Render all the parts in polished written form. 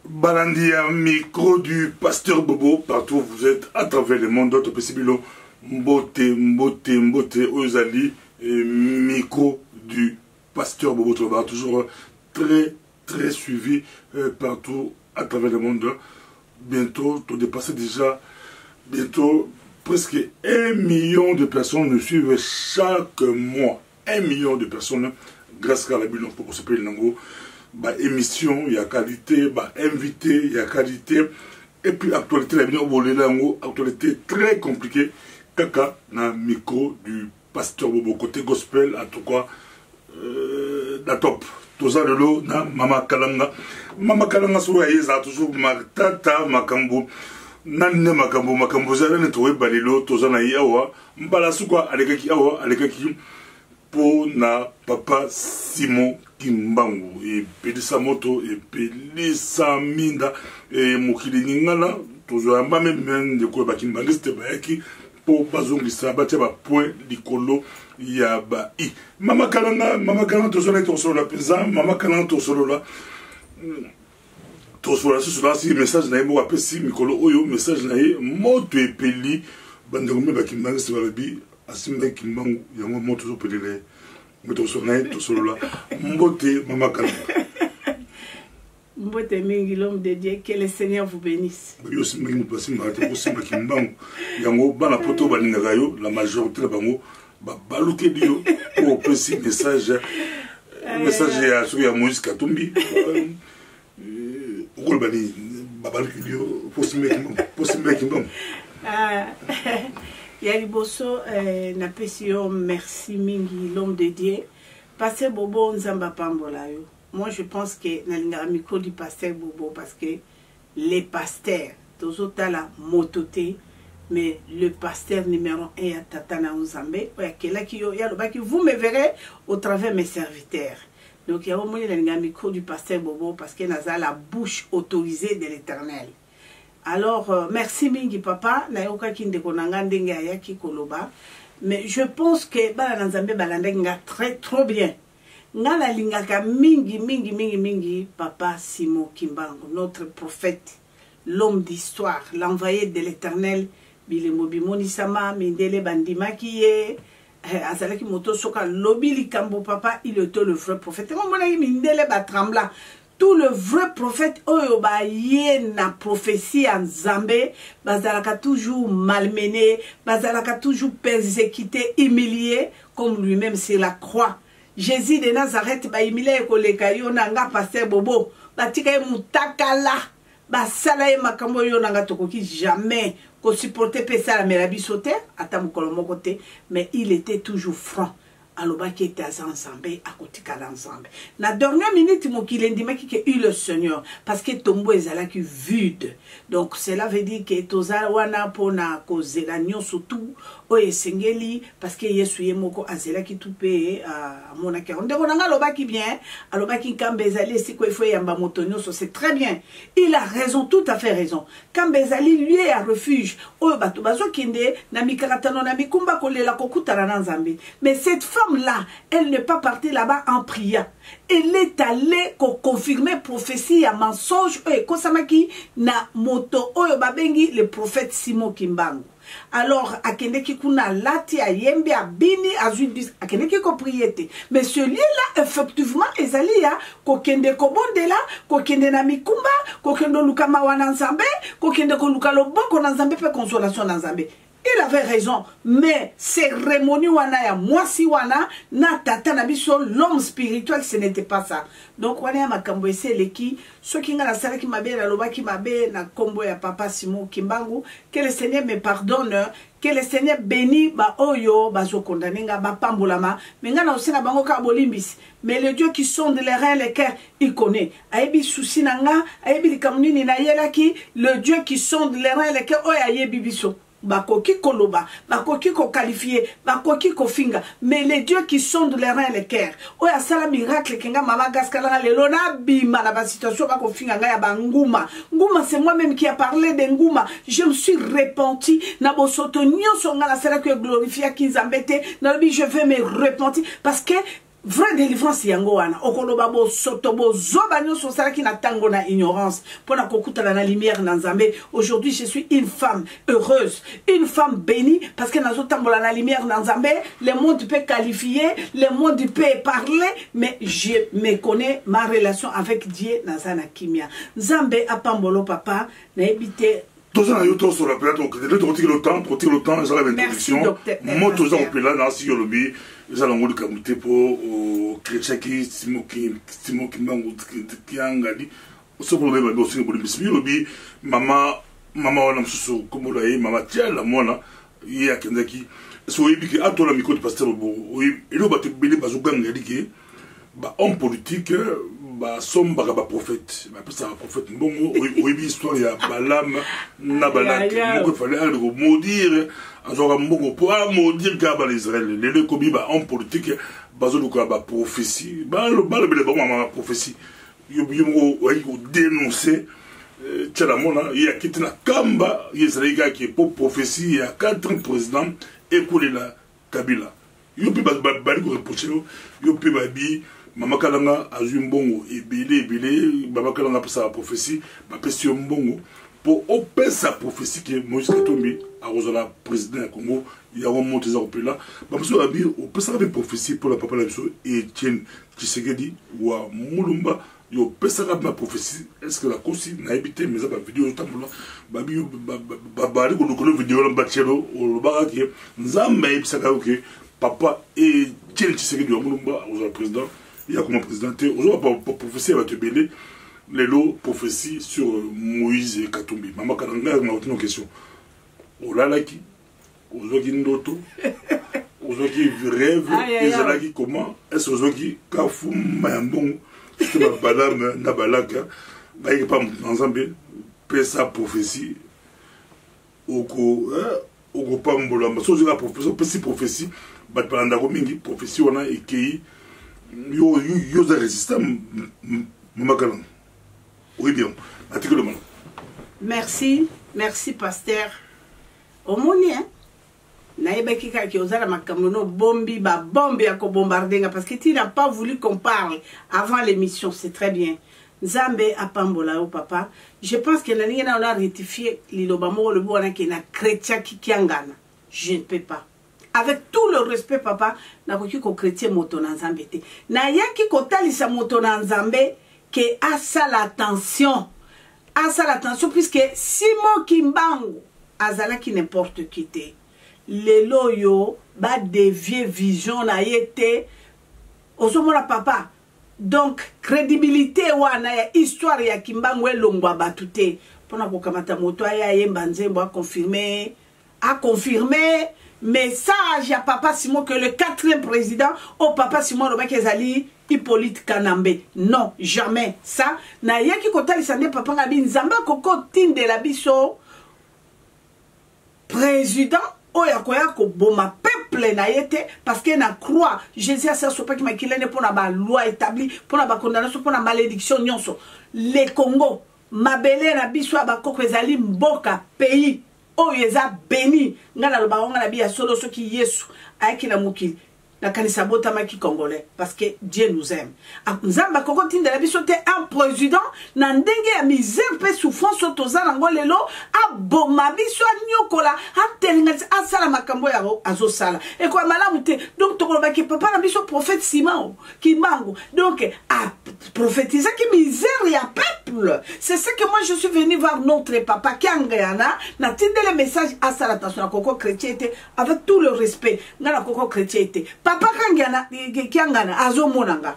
Balandia, micro du pasteur Bobo, partout où vous êtes, à travers le monde, d'autres possibilités, Mbote, Ozali, et micro du pasteur Bobo, toujours très suivi partout à travers le monde. Bientôt, tu dépasses déjà, presque 1 million de personnes nous suivent chaque mois. 1 million de personnes, grâce à la Bible, pour se payer le bah, émission, il y a qualité, bah, invité, il y a qualité. Et puis, actualité, la Bible, actualité très compliquée. Kaka, na micro du pasteur Bobo, côté gospel, en tout cas, la top. Tout ça, le na Mama Kalanga. Mama Kalanga, souvent, toujours ma tata, makambo. Nanne makambo, zala ne trouvé balilo, tout ça, na yawa. Mbala soukwa, alekaki yawa, alekaki. Pour na papa Simon Kimbangu et Pelisa Moto et Pelisa Minda et Mokili Ningala toujours un même de quoi bakimbaliste bayaki pour bazongisa batia point likolo ya ba i mama kalanga to solo la pesa mama kalanga to solo la to solo si message na yebo apesi mikolo oyo message na ye moto epeli bandengome bakimbaliste balabi asimba Kimbangu yango moto toujours pelele moto solo la mbote mama kalanga Mbote mingi l'homme de Dieu, que le Seigneur vous bénisse. Yo simba qui marate ko simba Kimbangu yango bana poto baninga yo la majorité la bango ba baluke dio pour petit message ya sur ya Moïse Katumbi ko bani ba baluke dio pour simba Kimbangu Yaliboso na pesio merci mingi l'homme de Dieu passer bobo nzamba pambola yo. Moi je pense que na micro du pasteur Bobo parce que les pasteurs toujours la mototé mais le pasteur numéro 1 est Tatana Nzambe vous me verrez au travers mes serviteurs. Donc il y a au moins le micro du pasteur Bobo parce que n'a la bouche autorisée de l'Éternel. Alors merci mingi papa na yoka kinde konanga ndenge ayaki koloba mais je pense que bala Nzambe balandenga trop bien. Ngala lingaka mingi papa Simon Kimbangu, notre prophète, l'homme d'histoire, l'envoyé de l'Éternel, bilemobi monisama mindele bandima kiye azalaki moto soka lobili kambo papa, il était le vrai prophète. Moi mona mindele ba trembla. Tout le vrai prophète oyo ba ye na prophétie en Zambé, bazalaka toujours malmené, bazalaka toujours persécuté, humilié comme lui-même sur la croix. Jésus de Nazareth ba imile koleka yo nanga pasteur Bobo batika ye mutakala basala ye makambo yo nanga tokoki jamais ko supporter pesa la merabi sauter ata mukolo moko te mais il était toujours franc aloba qui était ensemble à côté ensemble na dernière minute mokile ndimaki que il le Seigneur parce que tombo ezala ki vide donc cela veut dire que tozala wana pona kozela nyonso tout oye sengeli parce que yesu ye moko azela ki tupe a mona ke ndeko nanga aloba ki bien aloba ki kambezali siko ifo yamba moto nyonso c'est très bien il a raison tout à fait raison kambezali lui est à refuge oyo bato bazo kinde na mikaratano na mikumba kolela kokutana na Nzambe mais cette femme là, elle n'est pas partie là-bas en priant. Elle est allée confirmer prophétie à mensonge. Kosamaki na moto oyo babengi le prophète Simon Kimbangu. Alors, akendeki kuna lati a yembe a bini a zudis akendeki ko priete. Mais celui-là, effectivement, ezali ya kokende kobonde la, kokende na mikumba, kokende lukama wana Nzambe, kokende ko lukalo boko na Nzambe pe consolation na Nzambe. Il avait raison, mais cérémonie wana ya mwasi wana na tata na biso l'homme spirituel ce n'était pas ça. Donc wana ya makambo eseleki soki nga na sala ki mabe na loba ki mabe na kombo ya papa Simon Kimbangu, que le Seigneur me pardonne, que le Seigneur bénit ba oyo bazo condamner nga ba pambolama, mais nga na osina bango ka bolimbisi. Mais le Dieu qui sonde les reins les cœurs, il connaît. Ayebi souci na nga, ayebi likamnini na yelaki, le Dieu qui sonde les reins les cœurs oya ayebi biso. Bakoki koloba, bakoki ko qualifier, bakoki ko finga, mais les dieux qui sondent les reins et les cœurs. Oya sala miracle kenga mama gaskala lelo na bima na ba situation bako finga nga ya banguma. Nguma c'est moi-même qui a parlé de nguma. Je me suis repenti na bosoto nyonso nga la sala que glorifia ki Nzambe te, na bi je vais me repentir parce que vraie délivrance yango wana okoloba bo soto bo zoba nyonso salaki na tango na ignorance pona kokutana na lumière na Nzambe. Aujourd'hui je suis une femme heureuse, une femme bénie parce que nazo tambola na lumière na Nzambe. Le monde peut qualifier, le monde peut parler, mais je me connais ma relation avec Dieu nazana kimia. Nzambe apambolo papa na ebité. Tout ça, il y a tout sur la plate, donc le temps, ça va l'introduction. Moi, tout ça, on peut là, dans ce lobby, ils allons vous le pour chrétien qui mangue, ce problème, aussi, le lobby, maman, on a sous comme maman, tiens, la moine, il y a quelqu'un qui, soit il a tout la micro de pasteur, oui, et là, tu peux pas jouer, homme politique, somme ba prophète ba pesa prophète mbongo oyebi histoire ya Balaam na Balak moko fallait aller maudire azora mbongo pour maudire ka ba Israël les kobi ba en politique bazo luka ba prophétie ba le ba ma prophétie yobi mo oyi dénoncer tchala mona il y a kitina kamba Israël qui est pour prophétie il y a 4 présidents écoulé la Kabila yobi ba ko reprocher yobi ba bi Mama Kalanga a eu un bon et Baba Kalanga pour sa prophétie, ma question mbongo pour opérer sa prophétie que Moïse Katumbi a rejoint la président du Congo, il y a un monté au pays là. Monsieur Abi, on peut savoir une prophétie pour la papa la et Etienne Tshisekedi ou à Mulumba, il peut savoir ma prophétie. Est-ce que la cause n'a habité mais ça va vidéo temps là, Babi Baba ko ko vidéo là bachelo au baraki Nzamba ibisaka OK papa et Etienne Tshisekedi ou Mulumba au président. Il y a comment présidenter aujourd'hui pour prophétie va te béler les lots prophéties sur Moïse et Katumbi. Maman Kalanga m'a autre question. Olalaki, Ozoki Ndoto, Ozoki rêve, Ezalaki comment? Est-ce Ozoki Kafou Mayambon, c'est ma Balaam Nabalaka, Baïk Pam ensemble, paie sa prophétie, Oko Pambolamba, so la prophétie, Batpalandako Mingi, prophétie on a écrit. Yo résistant Makalang. Oui bien. Article. Merci pasteur. Au monien. Naïbeki ki ozala makamono bombi ba bombi à bombarder parce que tu n'as pas voulu qu'on parle avant l'émission, c'est très bien. Nzambe apambola au papa. Je pense que on a rectifié l'ilobamo le bon qui na chrétien qui kiangana. Je ne peux pas. Avec tout le respect, papa, nakoki ko chrétien moto na Nzambe te. Na yaki ko talisa moto na Nzambe que a ça l'attention. A ça l'attention puisque Simon Kimbangu azala ki n'importe qui te. Le loyo ba dévier vision na yete. Osomona papa. Donc crédibilité wana ya histoire ya Kimbangu elongwa batute. Pona ko kamata moto ya yemba nzembo a confirmé message à Papa Simon que le 4e président au Papa Simon Robert Kezali Hippolyte Kanambe. Non, jamais. Ça, na yaki kotali sande Papa Ngabi Nzamba koko tinde la biso président oyakoya ko boma peuple na yete parce que na croix Jésus a ça sopa ki makilene pour na ba loi établie pour na ba condamnation pour na malédiction nyonso. Le Congo mabele na biso abakoko ezali mboka pays oh yeza béni ngana lo baonga na biya solo so ki Yesu ayaki na mukili na kanisa bota maki congolais parce que Dieu nous aime. Nzamba koko tinda la biso te un président na ndenge ya misère pe souffrance toza nango lelo aboma biso nyokola atelinga asala makambo ya azosala et quoi malamu te donc tokoloba ki papa na biso prophète Simon Kimbangu donc a prophétiser qui misère ya peuple. C'est ce que moi je suis venu voir notre papa Kiangana na tinde le message à ça l'attention à koko chrétien avec tout le respect ngana koko chrétien Papa Kiangana azomonanga.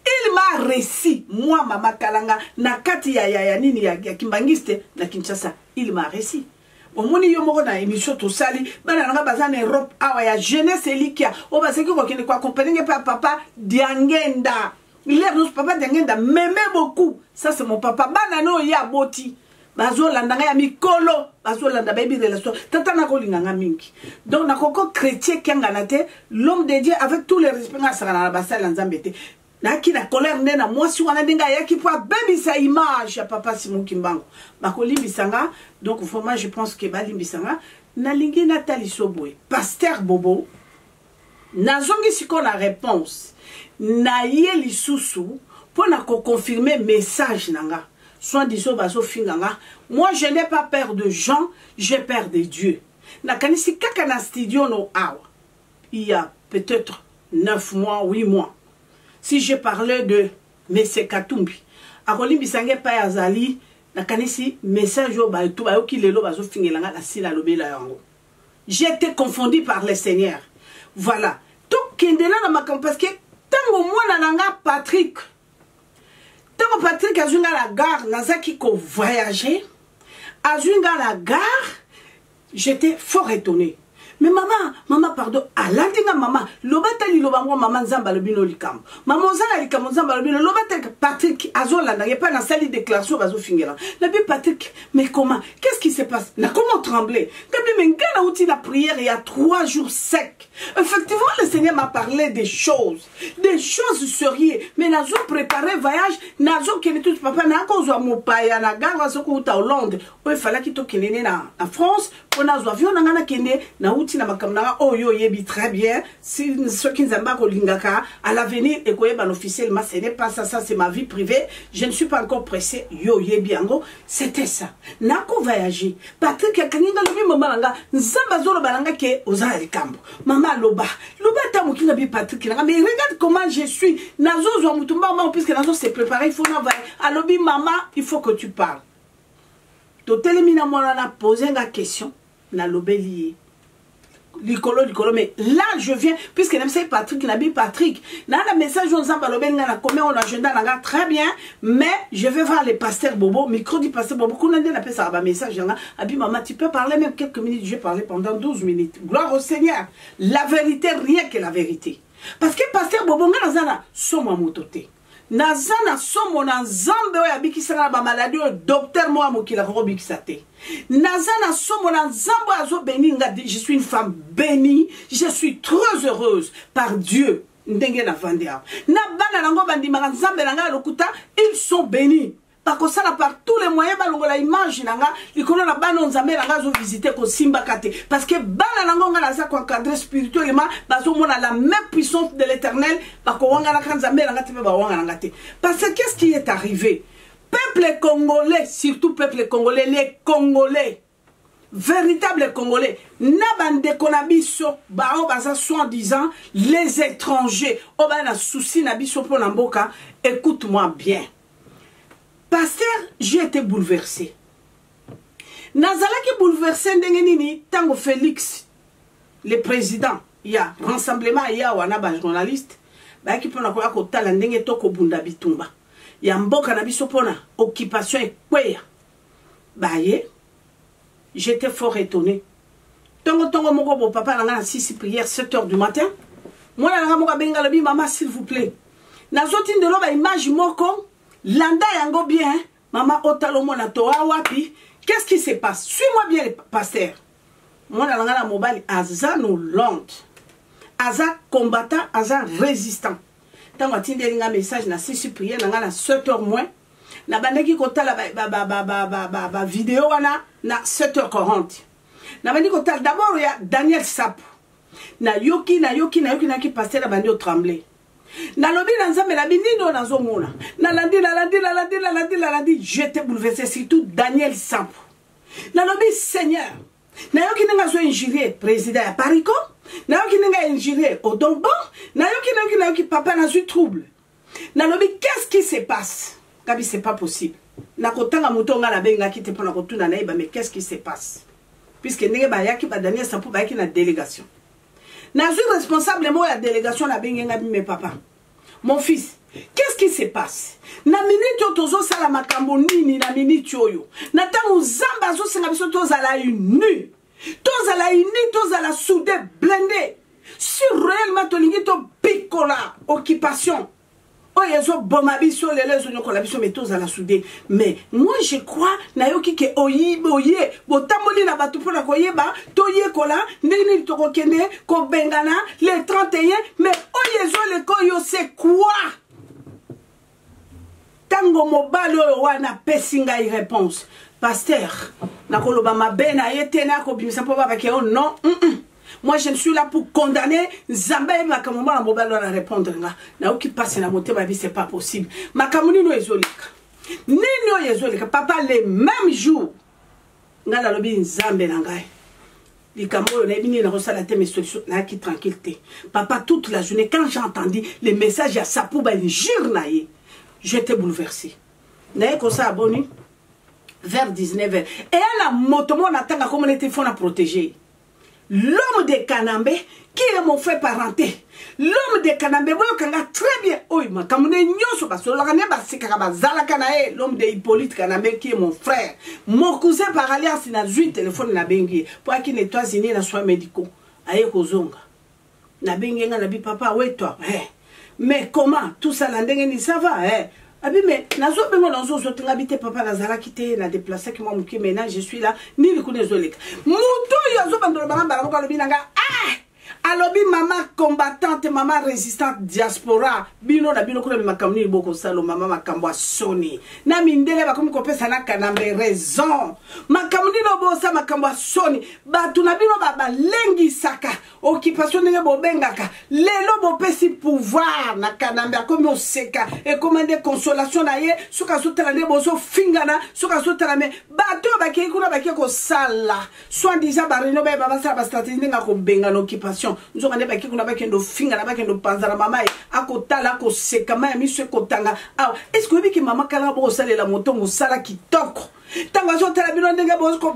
Il m'a réussi, moi Mama Kalanga, na kati ya nini ya Kimbangiste na Kinshasa, il m'a réussi. Au moni yomoko na émission to sali, bana nga bazana Europe awa ya jeunesse elikia, o baseki ko kene ko accompagner par papa Diangenda. Il est notre papa Diangenda m'aimait beaucoup. Ça c'est mon papa bana no ya boti. Bazo landanga ya mikolo bazo landa baby relation tata na kolinganga mingi donc na koko chrétien kiangana te l'homme de Dieu avec tous les respects na sala na basala Nzambe te na ki na colère nena mwasi wana ndinga yaki po baby sa image ya papa Simon Kimbangu bakolimbisanga donc vraiment je pense que balimbisanga na lingi Nathalie Soboy pasteur Bobo nazongi siko na réponse na ye lisusu pour na confirmer message nanga soit disant bazo finganga. Moi je n'ai pas peur de gens, j'ai peur de Dieu. Na kanisi kaka na studio no awa il y a peut-être 9 mois 8 mois si je parlais de Mese Katumbi akolimbi sange pa yazali na kanisi message yo ba to ba yo kilelo bazo fingelanga na sila lobela yango. J'étais confondu par le Seigneur. Voilà. Donc, kendela na makambo parce que tango mwana nanga Patrick. Tango Patrick azunga la gare, nazaki ko voyager. Azunga la gare, j'étais fort étonné. Mais maman, pardon, alandinga maman, lobatali lobango maman nzamba lobino likam. Maman zala likam nzamba lobino lobatali Patrick azolanda, y a pas na sali déclaration bazo fingela. Nabi Patrick, mais comment? Qu'est-ce qui se passe? Na comment trembler? Nabi mengana outi la prière il y a 3 jours secs. Effectivement, le Seigneur m'a parlé des choses sérieuses. Mais nazo préparé voyage, nazo kene tout papa na kozo mopaya na gare bazo ko uta Hollande. O fallait qu'il to kene na France, pour nazo avion na ngana kene na na makamna oh yo yebi très bien si ceux qui n'aiment pas kolingaka à l'avenir et koyeba officiellement ce n'est pas ça, ça c'est ma vie privée, je ne suis pas encore pressé yo yebi ango, c'était ça nako voyager Patrick akaninga lobi mama nga nzamba zolo balanga ke ozali kambo mama loba ta mukinga bi Patrick nga mais regarde comment je suis nazo zo mutumba mama puisque nazo s'est préparé il faut na va alobi mama il faut que tu parles to telemina mona na poser nga question na lobeli Licolo, mais là je viens, puisque n'aime pas Patrick, n'habille Patrick. Dans le message, on s'en va on agenda, très bien, mais je vais voir les pasteurs Bobo, micro du pasteur Bobo, qu'on a dit la ça va message, Abi maman, tu peux parler même quelques minutes, je vais parler pendant 12 minutes. Gloire au Seigneur. La vérité, rien que la vérité. Parce que pasteur Bobo, on a somme à mototé. Nazana somo na nzambe oya bikisana ba maladie o docteur moi mokila ko bikisate. Nazana somo na nzambe azo béni nga je suis une femme bénie, je suis très heureuse par Dieu. Ndenge na vandia. Na bana nango bandima nzambe nanga lokuta, ils sont bénis. Parce que ça par tous les moyens balongola image nanga likolo na bana nzambe nanga zo visiter ko simba kate parce que bana nango nga za ko encadrer spirituellement bazo mona la même puissance de l'Éternel parce que wanga na nzambe nanga te ba wanga nanga te parce que qu'est-ce qui est arrivé peuple congolais surtout peuple congolais les Congolais véritable Congolais na bande konabiso ba o baza soi-disant les étrangers o ba na souci na biso pour na mboka écoute-moi bien. Pasteur, j'ai été bouleversé. Nazalaki bouleversé ndengenini tango Félix, le président, il y a rassemblement, il y a wana journaliste, ba ki pona ko akotala ndenge toko bunda bitumba. Ya mboka na biso pona occupation ekweya. Ba ye, j'étais fort étonné. Tongo moko bo papa nanga na 6 prières 7h du matin. Moi nanga moka benga lobi maman s'il vous plaît. Nazoti ndelo ba image moko Landa yango bien, maman otalomo na toa wapi. Qu'est-ce qui se passe? Suis-moi bien, pasteur. Moi, dans la mobile, aza no lente. Aza combattant, aza résistant. Tant que tu as un message, na 6 prières, na 7h moins. Na bandeki kota la vidéo na 7h40. Na bandeki kota d'abord il y a Daniel Sap. Na yoki pasteur la bandi au tremblé. Na lobi na nzambe la binino na zomona na landi j'étais bouleversé surtout Daniel Sampo na lobi Seigneur na yoki nga zo injurier président ya Parico na yoki nga injurier Odongo na yoki papa na eu trouble na lobi qu'est-ce qui se passe kabi c'est pas possible na kotanga mutonga la benga ki te pona kotuna na iba mais qu'est-ce qui se passe puisque ndenge ba yaki ba Daniel Sampo ba yaki na délégation. Nazu responsable moi la délégation na benga mes papa. Mon fils, qu'est-ce qui se passe? Na minute tozo sala makambo nini na minute yoyo. Na tango zamba zo senga biso tozala uni. Tozala uni, tozala soudé, blindé. Si réellement tolingi to picola occupation. Oyezo bomabiso lelezo nyoko la biso metoza la soudé. Mais moi je crois na yoki ke oye botamoli na batu pona koyeba toye kola ndeni to kokende ko bengana le 31 mais oyezo le koyo c'est quoi? Tango mobalo wana pesinga réponse. Pasteur, na koloba mabe na yete na ko bimisa po baba ke non. Moi, je suis là pour condamner Zambé Makamoma à mobile à répondre. Na qui passe na moté ma vie, c'est pas possible. Makamuni no ezolika. Nino ezolika. Papa, les mêmes jours. Nga la lobi Nzambe nangai. Likambo na bini na rosala te mes solutions na qui tranquillité. Papa, toute la journée, quand j'ai entendu les messages à Sapouba, une journée, j'étais bouleversé. N'a comme ça abonné vers 19h. Et à la moto, on attend comme on était fond à protéger. L'homme de Kanambé, qui est mon frère parenté. L'homme de Kanambé, très bien. Oui, mais comme on est nyoso, parce que l'homme de Hippolyte Kanambé, qui est mon frère. Mon cousin par alliance, il a 8 téléphones na bengi. Pour qu'il n'ait pas signé dans soins médicaux. Aïe, Kozonga. Na bengi, na bi papa, ouais, toi. Mais comment? Tout ça, l'andeng, ça va, Abi mais nazo bengo nazo zoto ngabite papa nazala kité na déplacer ki moi muki maintenant je suis là ni le connais zoleka muto yazo bandolo banga banga lobi nanga alobi maman combattante maman résistante diaspora bino na bino kuna makamni boko salo maman makambo soni na mindele ba komi kopesa na kanambe raison makamni no bosa makambo soni batu na bino baba lengi saka occupation ndenge bobengaka lelo bopesi pouvoir na kanambe akomi oseka et commander consolation na ye suka sotela ne boso fingana suka sotela me batu bakeki kuna bakeki ko sala soit disant ba reno ba baba sala ba stratégie ndenge ko benga occupation nzoka ne bakeki kuna bakendo fingana bakendo panzana mama akotala ko seka ma miso kotanga ah est-ce que biki mama kala bo salela motongo sala kitoko tango zo tala bino ndenge boko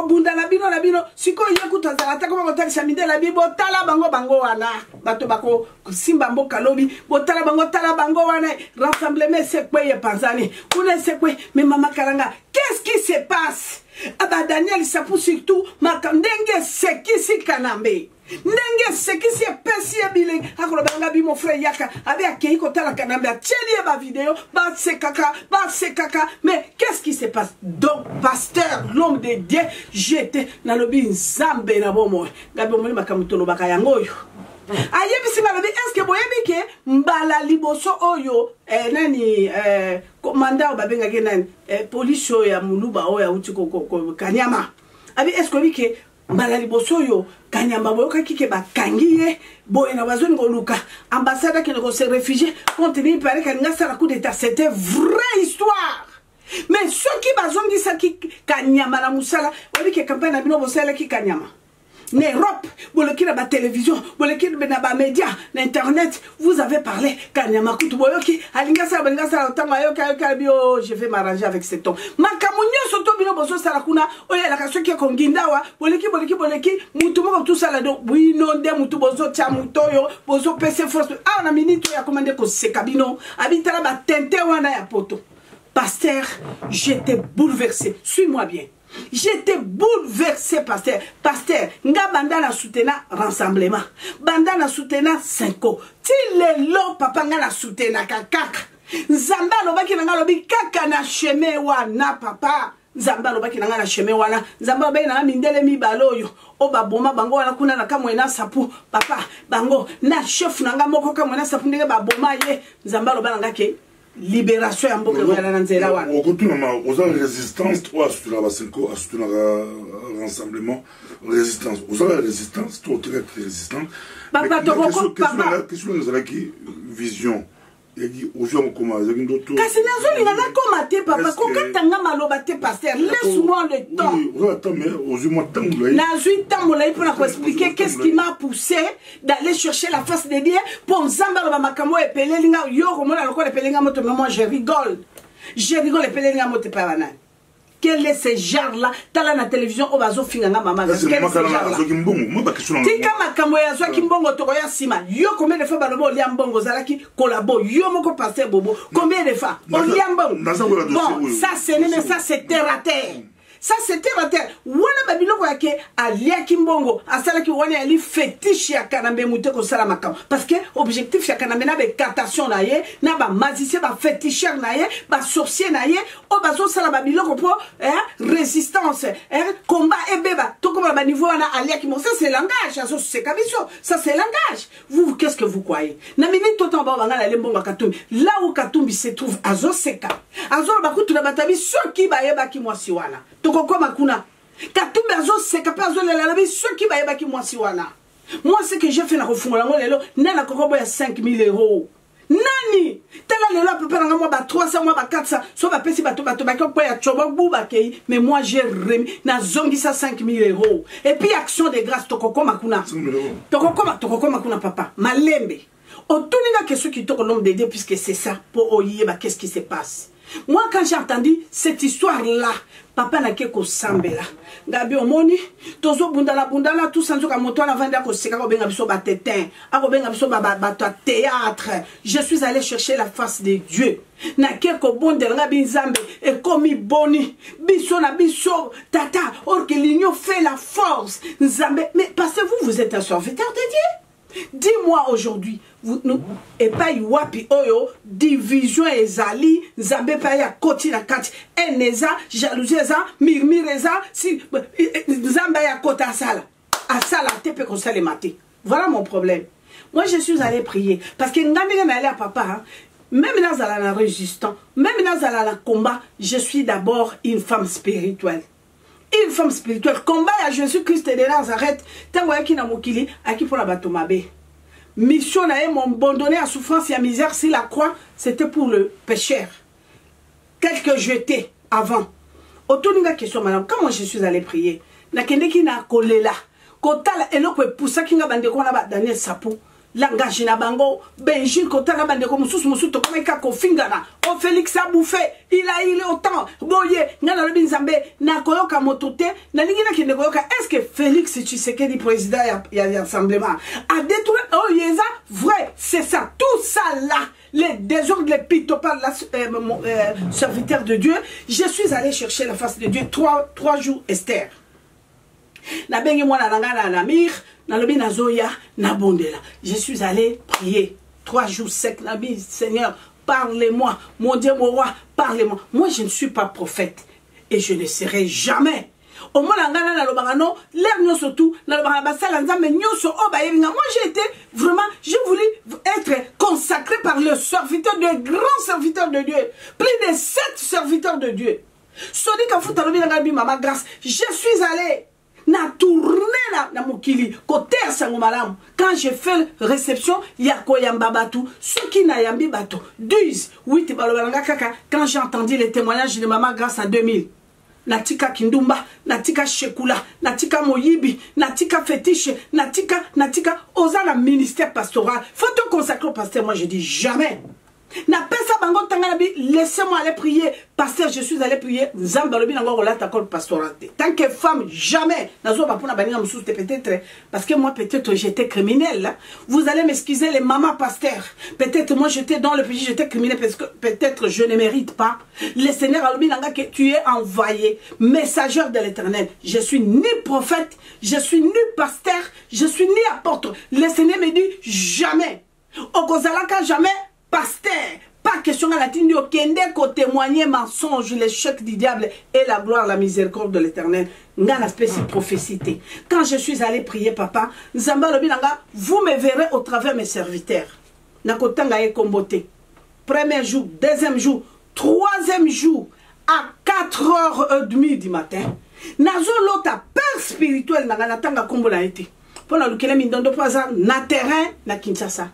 bunda na bino siko yekuta zala ta koma kotali samide la bibo tala bango wana bato bako simba mboka lobi bo tala bango wana rassemblement sekwe panzani kuna sekwe mais mama kalanga qu'est-ce qui se passe aba Daniel Sapou surtout makandenge sekisi kanambe ndenge sekisi pesi ebile akolo banga bi mon frère yaka avec akei kotala kanambe tieli ba vidéo ba sekaka mais qu'est-ce qui se passe donc pasteur l'homme de Dieu j'étais na lobi Nzambe na bomo gabi omoni makamutolo baka yangoyo ayebisi balobi est-ce que boyebi ke mbala liboso oyo nani commandant babenga ke nani police ya muluba oya uti ko Kanyama abi est-ce que boyebi ke mbala liboso oyo Kanyama boyoka kike bakangiye boye na bazoni ngoluka ambassade qui ne se réfugier contenu paraît que ça la coup d'état c'était vraie histoire. Mais ceux qui bazongi ça qui Kanyama la musala boyebi ke campagne na bino bosala ki Kanyama N'Europe, vous le la télévision, vous le quittez na média, l'internet, vous avez parlé. Kanyama kutu boyoki, alingasa bengasa otanga yoka bio, je vais m'arranger avec cet homme. Makamunyo soto bino boso sarakuna, oya la kaso ki kongindawa, boleki mutu moko tout ça là donc, oui non de mutu boso chamutoyo, boso pese force. Ah on a minute ya commandé ko sekabino, habitala ba tente wana ya poto. Pasteur, j'étais bouleversé. Suis-moi bien. J'étais bouleversé, pasteur. Pasteur, nga bandana soutena rassemblement. Bandana soutena 5 ans. Ti lelo papa nga na soutena kaka. Nzamba lobaki nga lobi kaka na chemin wana papa. Nzamba lobaki nga na chemin wana. Nzamba lobaki nga mindele mi baloyo. O baboma bango wana kuna na kamwena sapu papa. Bango na chef nga moko kamwena sapu ndenge baboma ye. Nzamba lobaki nga ke libération ya mboka wana na nzela wana okutuna ma oza résistance toi asutuna ba 5 ans asutuna rassemblement résistance oza résistance toi très résistant papa to ko papa question nous avec vision yaki ozo koma zaki ndoto kasi nazolinga na koma te papa ko katanga maloba te pasteur laisse-moi le temps oza temps mais ozo moi temps mulai na zui temps mulai pour expliquer qu'est-ce qui m'a poussé d'aller chercher la face de Dieu pour nzamba ba makambo epelenga yo ko mona lokole epelenga moto mais moi je rigole epelenga moto pa bana. Quel est ce genre-là? T'as la télévision, on va zo finanga maman. Quel est ce genre-là? Tika makambo ya zo kimbongo toko ya sima. Yo combien de fois balobo liambongo zalaki collabo. Yo moko passer bobo. Combien de fois? On liambongo. Bon, ça c'est mais ça c'est terre à terre. Ça c'était la terre. Wana babiloko yake alia kimbongo asala ki wana ali fétiche ya kanambe mute ko sala makam parce que objectif ya kanambe na be captation na ye na ba magicien ba féticheur na ye ba sorcier na ye o bazo sala babiloko po résistance combat ebeba to comme ba niveau wana alia ki ça c'est langage ça c'est kabiso ça c'est langage vous qu'est-ce que vous croyez na minute tout en bas bangala lembonga katumbi là où katumbi se trouve azo seka azo ba kutu na batabi ceux qui ba yeba ki mwasi wana kokoma kuna Katumbe azo seka pe azo lela labi ceux qui bayeba ki moi si wana. Moi ce que j'ai fait na kofungola ngo lelo nana kokobo ya 5000 €. Nani tela lelo a peu moi ba 300 moi ba 400 so ba pesi bato ba ko ya chobobu ba kei mais moi j'ai remis na zongi ça 5000 €. Et puis action de grâce tokoko makuna. Tokoko makuna papa malembe. Otuninga que ceux qui toko l'homme de Dieu puisque c'est ça pour oyer ba qu'est-ce qui se passe. Moi quand j'ai entendu cette histoire là papa na keko sambela ngabi omoni tozo bundala tout sanzo ka moto na vanda ko seka ko benga biso ba tetin ako benga biso ba théâtre. Je suis allé chercher la face de Dieu na keko bondela ngabi nzambe et komi boni biso na biso tata or que l'union fait la force nzambe. Mais parce que vous êtes un serviteur de Dieu. Dis-moi aujourd'hui, et pas wapi oyo division ezali nzambe pa ya koti na kati eneza jalousie eza murmure eza si nzambe ya kota asala tepe ko sale maté. Voilà mon problème. Moi je suis allé prier parce que ngandinga na aller à papa hein, même dans la résistance, même dans la combat, je suis d'abord une femme spirituelle. Une femme spirituelle, combat à Jésus-Christ de Nazareth, tango yaki na mokili, aki pour la batomabe. Mission na m'ont abandonné à souffrance et à misère sur la croix, c'était pour le pécheur. Tel que j'étais avant. Autour d'une question, madame, quand moi je suis allé prier, na kende ki na kolela, kotala eloko poussa ki nga bande ko na ba Daniel Sapo. Langage na bango Benjil kotala bande ko mususu to comme ka ko fingana o Félix a bouffé il est autant boye ngana le binzambe na koyoka motote na lingi na kende koyoka. Est-ce que Félix Tshisekedi président ya rassemblement a détruit oh yeza vrai c'est ça tout ça là les désordres les pito par la serviteur de Dieu. Je suis allé chercher la face de Dieu 3 jours Esther na bengi mwana nanga na mir na lobi na zoya na bondela. Je suis allé prier 3 jours secs. Nabi Seigneur parlez-moi mon Dieu mon roi parlez-moi. Moi je ne suis pas prophète et je ne serai jamais au moins nanga na lobanga non l'air nyo surtout na lobanga basala nzambe nyo so obayinga. Moi j'ai été vraiment j'ai voulu être consacré par le serviteur de grands serviteurs de Dieu, plus de 7 serviteurs de Dieu. Sodi ka futa lobi nanga bi mama grâce. Je suis allé na tourné na mokili côté sango malamu. Quand j'ai fait réception ya koyamba batu ceux qui na yambi bato 10 8 balobanga kaka. Quand j'ai entendu les témoignages de maman grâce en 2000 natika Kindumba natika Shekula natika Moyibi natika Fétiche natika osala ministère pastoral. Faut te consacrer au pasteur. Moi je dis jamais na pesa bango tanganabi laissez-moi aller prier pasteur. Je suis allé prier zambalobi nango relata col pastoral. Tant que femme jamais nazo ba pona baninga mususu peut-être parce que moi peut-être j'étais criminel. Vous allez m'excuser les mamans pasteurs. Peut-être moi j'étais dans le péché, j'étais criminel parce que peut-être je ne mérite pas. Le Seigneur alobi nanga que tu es envoyé messageur de l'Éternel. Je suis ni prophète, je suis ni pasteur, je suis ni apôtre. Le Seigneur me dit jamais. Okozalaka jamais pasteur, pas question à la tine au kende ko témoigner mensonge, l'échec du diable et la gloire, la miséricorde de l'Éternel. Nga l'aspect prophécité. Quand je suis allé prier papa, Nzamba lobi nanga, vous me verrez au travers mes serviteurs. Nakotanga e kombote. Premier jour, deuxième jour, troisième jour, à 4h30 du matin. Nazo lota père spirituel nanga natanga kombo na été. Pour la lukele mindondo paza na terrain na Kinshasa.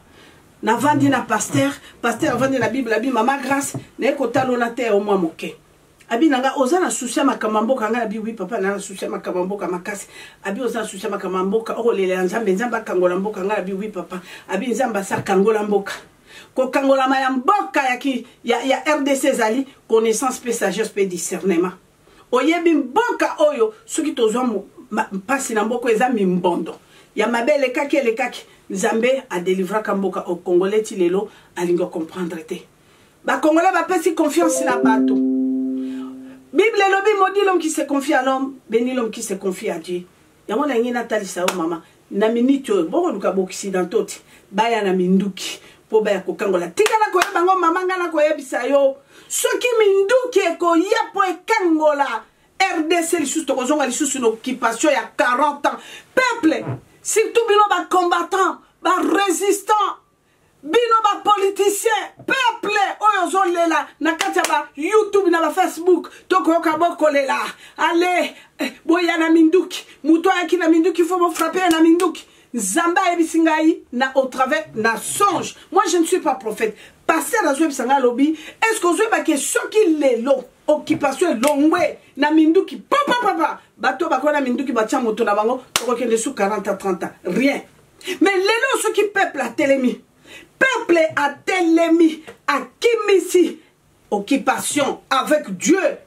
Na vandi na pasteur vandi na Bible abi mama grâce na ekotalo na terre au moins moke abi nanga ozana soucia makamamboka nga abi oui papa na soucia makamamboka makasi abi ozana soucia makamamboka okolele nzambe nzamba kangola mboka nga abi oui papa abi nzamba sa kangola mboka ko kangola ma mboka ya RDC zali connaissance pe sagesse pe discernement oyebi mboka oyo soki tozwa pasi na mboko eza mimbondo ya mabele kaki Nzambe a délivré Kamboka au Congolais Tilelo à l'ingo comprendre te. Ba Congolais va pas si confiance na bateau. Bible lobi maudit l'homme qui se confie à l'homme, béni l'homme qui se confie à Dieu. Yamo na ngina talisa o mama. Na minito boko luka occidentaux baya na minduki po baya ko Kangola. Tika na ko bango mama ngana ko yebisa yo. Soki minduki ko ya po Kangola. RDC lisusu tokozonga lisusu une occupation il y a 40 ans. Peuple surtout bino ba combattant, ba résistant, bino ba politicien, peuple, oyo bolela na kati ba YouTube na ba Facebook tokoyoka bokolela allez boya na minduki muto yaki na minduki faut me frapper na minduki Zamba ebisingai na au travers na songe. Moi je ne suis pas prophète. Pasteur na zwe bisanga lobby. Est-ce que zwe ba ke soki lelo occupation longwe na minduki papa bato bakona minduki batia moto na bango tokokende sous 40 à 30 ans rien. Mais lelo ce qui peuple a télémi. Peuple a télémi à kimisi occupation avec Dieu.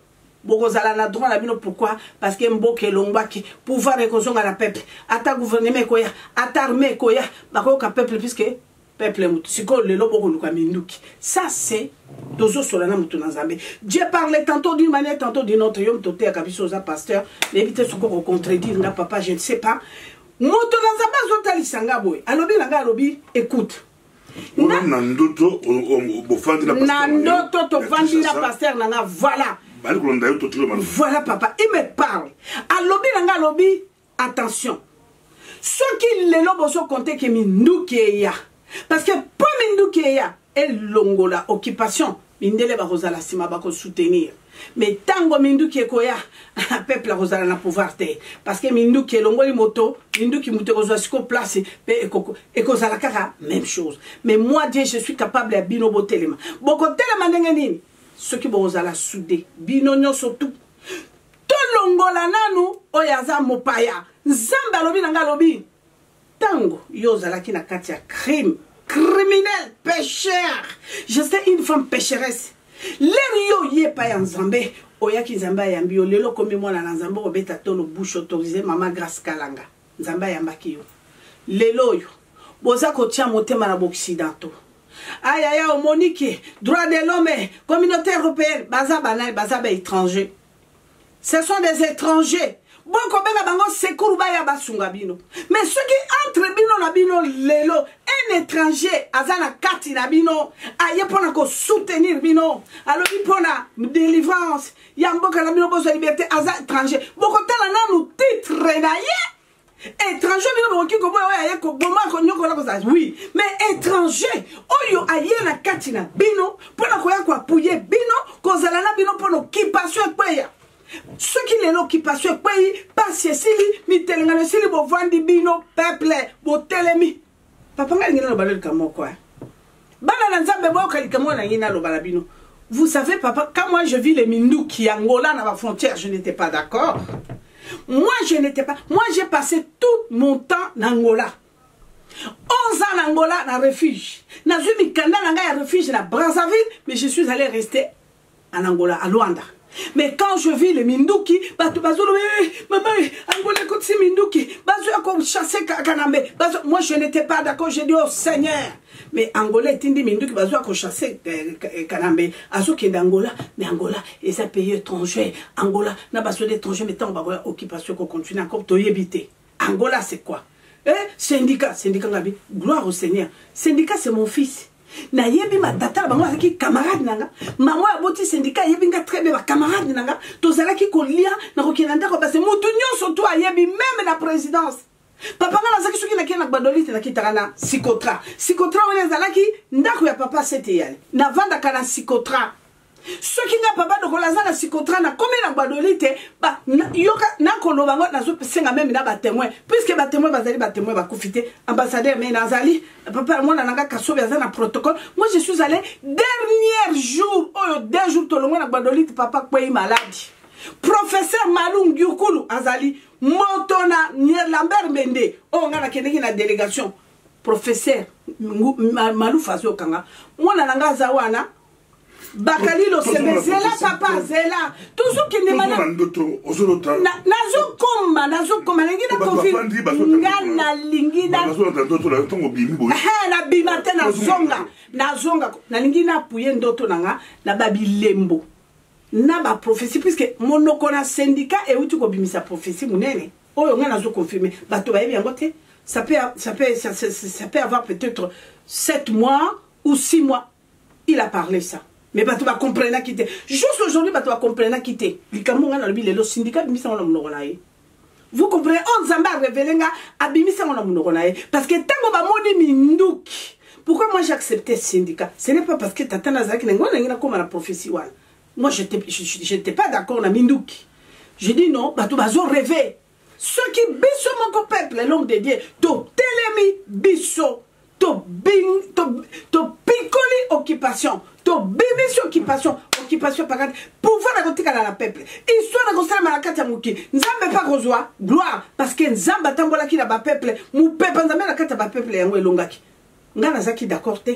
Bogozala na droit la bino pourquoi parce que mboke longba ki pouvoir rekozonga la peuple ata gouvernement koya ata armée koya bakoka peuple puisque peuple mutu siko lelo boko luka minduki ça c'est dozo solana mutu na Nzambe. Dieu parle tantôt d'une manière tantôt d'une autre yom toté a kabiso za pasteur mais éviter ce qu'on contredire na papa je ne sais pas mutu na Nzambe zotali sanga boy alobi nanga alobi écoute nandoto to vandi la pasteur nanga voilà. Voilà papa, il me parle. Alobi nanga alobi, attention. Ce qui les lobos sont comptés que mindukeya. Parce que pour mindukeya, et longola occupation, mindele ba rosala sima ba ko soutenir. Mais tango minduke koya, peuple rosala na pouvoir te. Parce que minduke longoli moto, minduki muto ko siko place pe eko zala kaka même chose. Mais moi Dieu je suis capable à binobo telema. Boko telema ndenge nini? Ce qui vous a soudé, binonyo surtout. Tolongola nanu, oyaza mopaya. Zamba lobi nanga lobi. Tango, yozala ki na katia crime. Criminel, pécheur. Je sais une femme pécheresse. L'erio yé pa yanzambe. Oya ki zamba yambi yo. Lelo komi mwana na nzambe obeta tolo bouche autorisé. Mama grâce kalanga. Zamba yamba ki yo. Lelo yo. Boza ko tia motema na boccidentaux. Aïe aïe aïe, Monique, droit de l'homme, communauté européenne, baza étranger. Ce sont des étrangers. Bon, comme bango secours baya basunga bino. Mais ceux qui entrent bino na bino lelo, un étranger, azana kati na bino, aïe pona ko soutenir bino. Alors il pona délivrance, yamboka na bino bozo liberté, aza étranger. Boko tala nanu titre naye. Étranger, oui, mais étranger, oyo ayena katina bino, pona koya kwa pouye bino, kozalana bino pour l'occupation kweya. Ceux qui les l'occupation kweyi, pas sili, mi telengane sili bo vandi bino, peuple, bo telemi. Papa nga ngina lo balel kamo kwa. Bana na nzambe bo kalikamo na ngina lo balabino. Vous savez papa, quand moi je vis les Minduki Angola dans la frontière, je n'étais pas d'accord. Moi, je n'étais pas. Moi, j'ai passé tout mon temps en Angola. 11 ans en Angola, dans le refuge. Dans un refuge à Brazzaville, mais je suis allé rester en Angola, à Luanda. Mais quand je vis les Minduki, maman, Angola, écoute, c'est Minduki, moi, je n'étais pas d'accord. J'ai dit au Seigneur. Mais Angola est une Minduki, qui chasser Kanambe. Azoki d'Angola, mais Angola, et ça pays étranger. Angola, n'a pas d'étranger, mais tant que occupation qu'on continue encore de éviter. Angola, c'est quoi? Syndicat, Gabi, gloire au Seigneur. Syndicat, c'est mon fils. Na yebi ma data bango aki camarade nanga maman aboti syndicat yebi nga très bien camarade nanga tozala ki kolia na kokilanda ko parce mutu nyonso to ayebi même la présidence papa nga nazaki soki na kena badolite na kitarana Sikotra on ezala ki ndako ya papa sete yale na vanda kana Sikotra soki nga papa de kolaza na Sikotra na komi na badolite ba yoka na kolo bango nazo senga même na ba témoin puisque ba témoin bazali ba témoin ba kufite ambassadeur mais nazali papa moi nanga kasobe azana protocole moi je suis allé dernier jour oh 2 jours tolongo na badolite papa kwa malade professeur Malung Gyukulu azali Motona Lambert Mende oh ngana keneki na délégation professeur Malou Fazo kanga mwana nanga zawana Bakalilo sebe zela papa zela toujours qui ne mana nazo koma ngina kofi ngana lingina na bimate na zonga na lingina puye ndoto nanga na babilembo na ba prophétie puisque monoko na syndicat et uti ko bimisa prophétie munene oyo ngana zo confirmer bato ba yebi yango te ça peut avoir peut-être 7 mois ou 6 mois il a parlé ça. Mais tu vas comprendre à quitter. Juste aujourd'hui, tu vas comprendre à quitter. Le syndicat, vous comprenez? On s'en va révéler à Bimisa. Parce que tant que moni minduki, Pourquoi moi j'ai accepté ce syndicat? Ce n'est pas parce que Tata Nazaki n'est pas comme la prophétie. Moi, je n'étais pas d'accord avec Minduki. J'ai dit non, bah, tu vas rêver. Ceux qui bisso mon peuple, l'homme de Dieu, to telemi bisso, to picoli occupation, to bibiso occupation par contre, pouvoir raconter à la peuple. Histoire de construire malakati mouki. Nzambe pas rejoie gloire parce que Nzamba tambola ki na ba peuple, mou peuple nzambe na kati ba peuple yango elongaki. Ngana zaki d'accord te.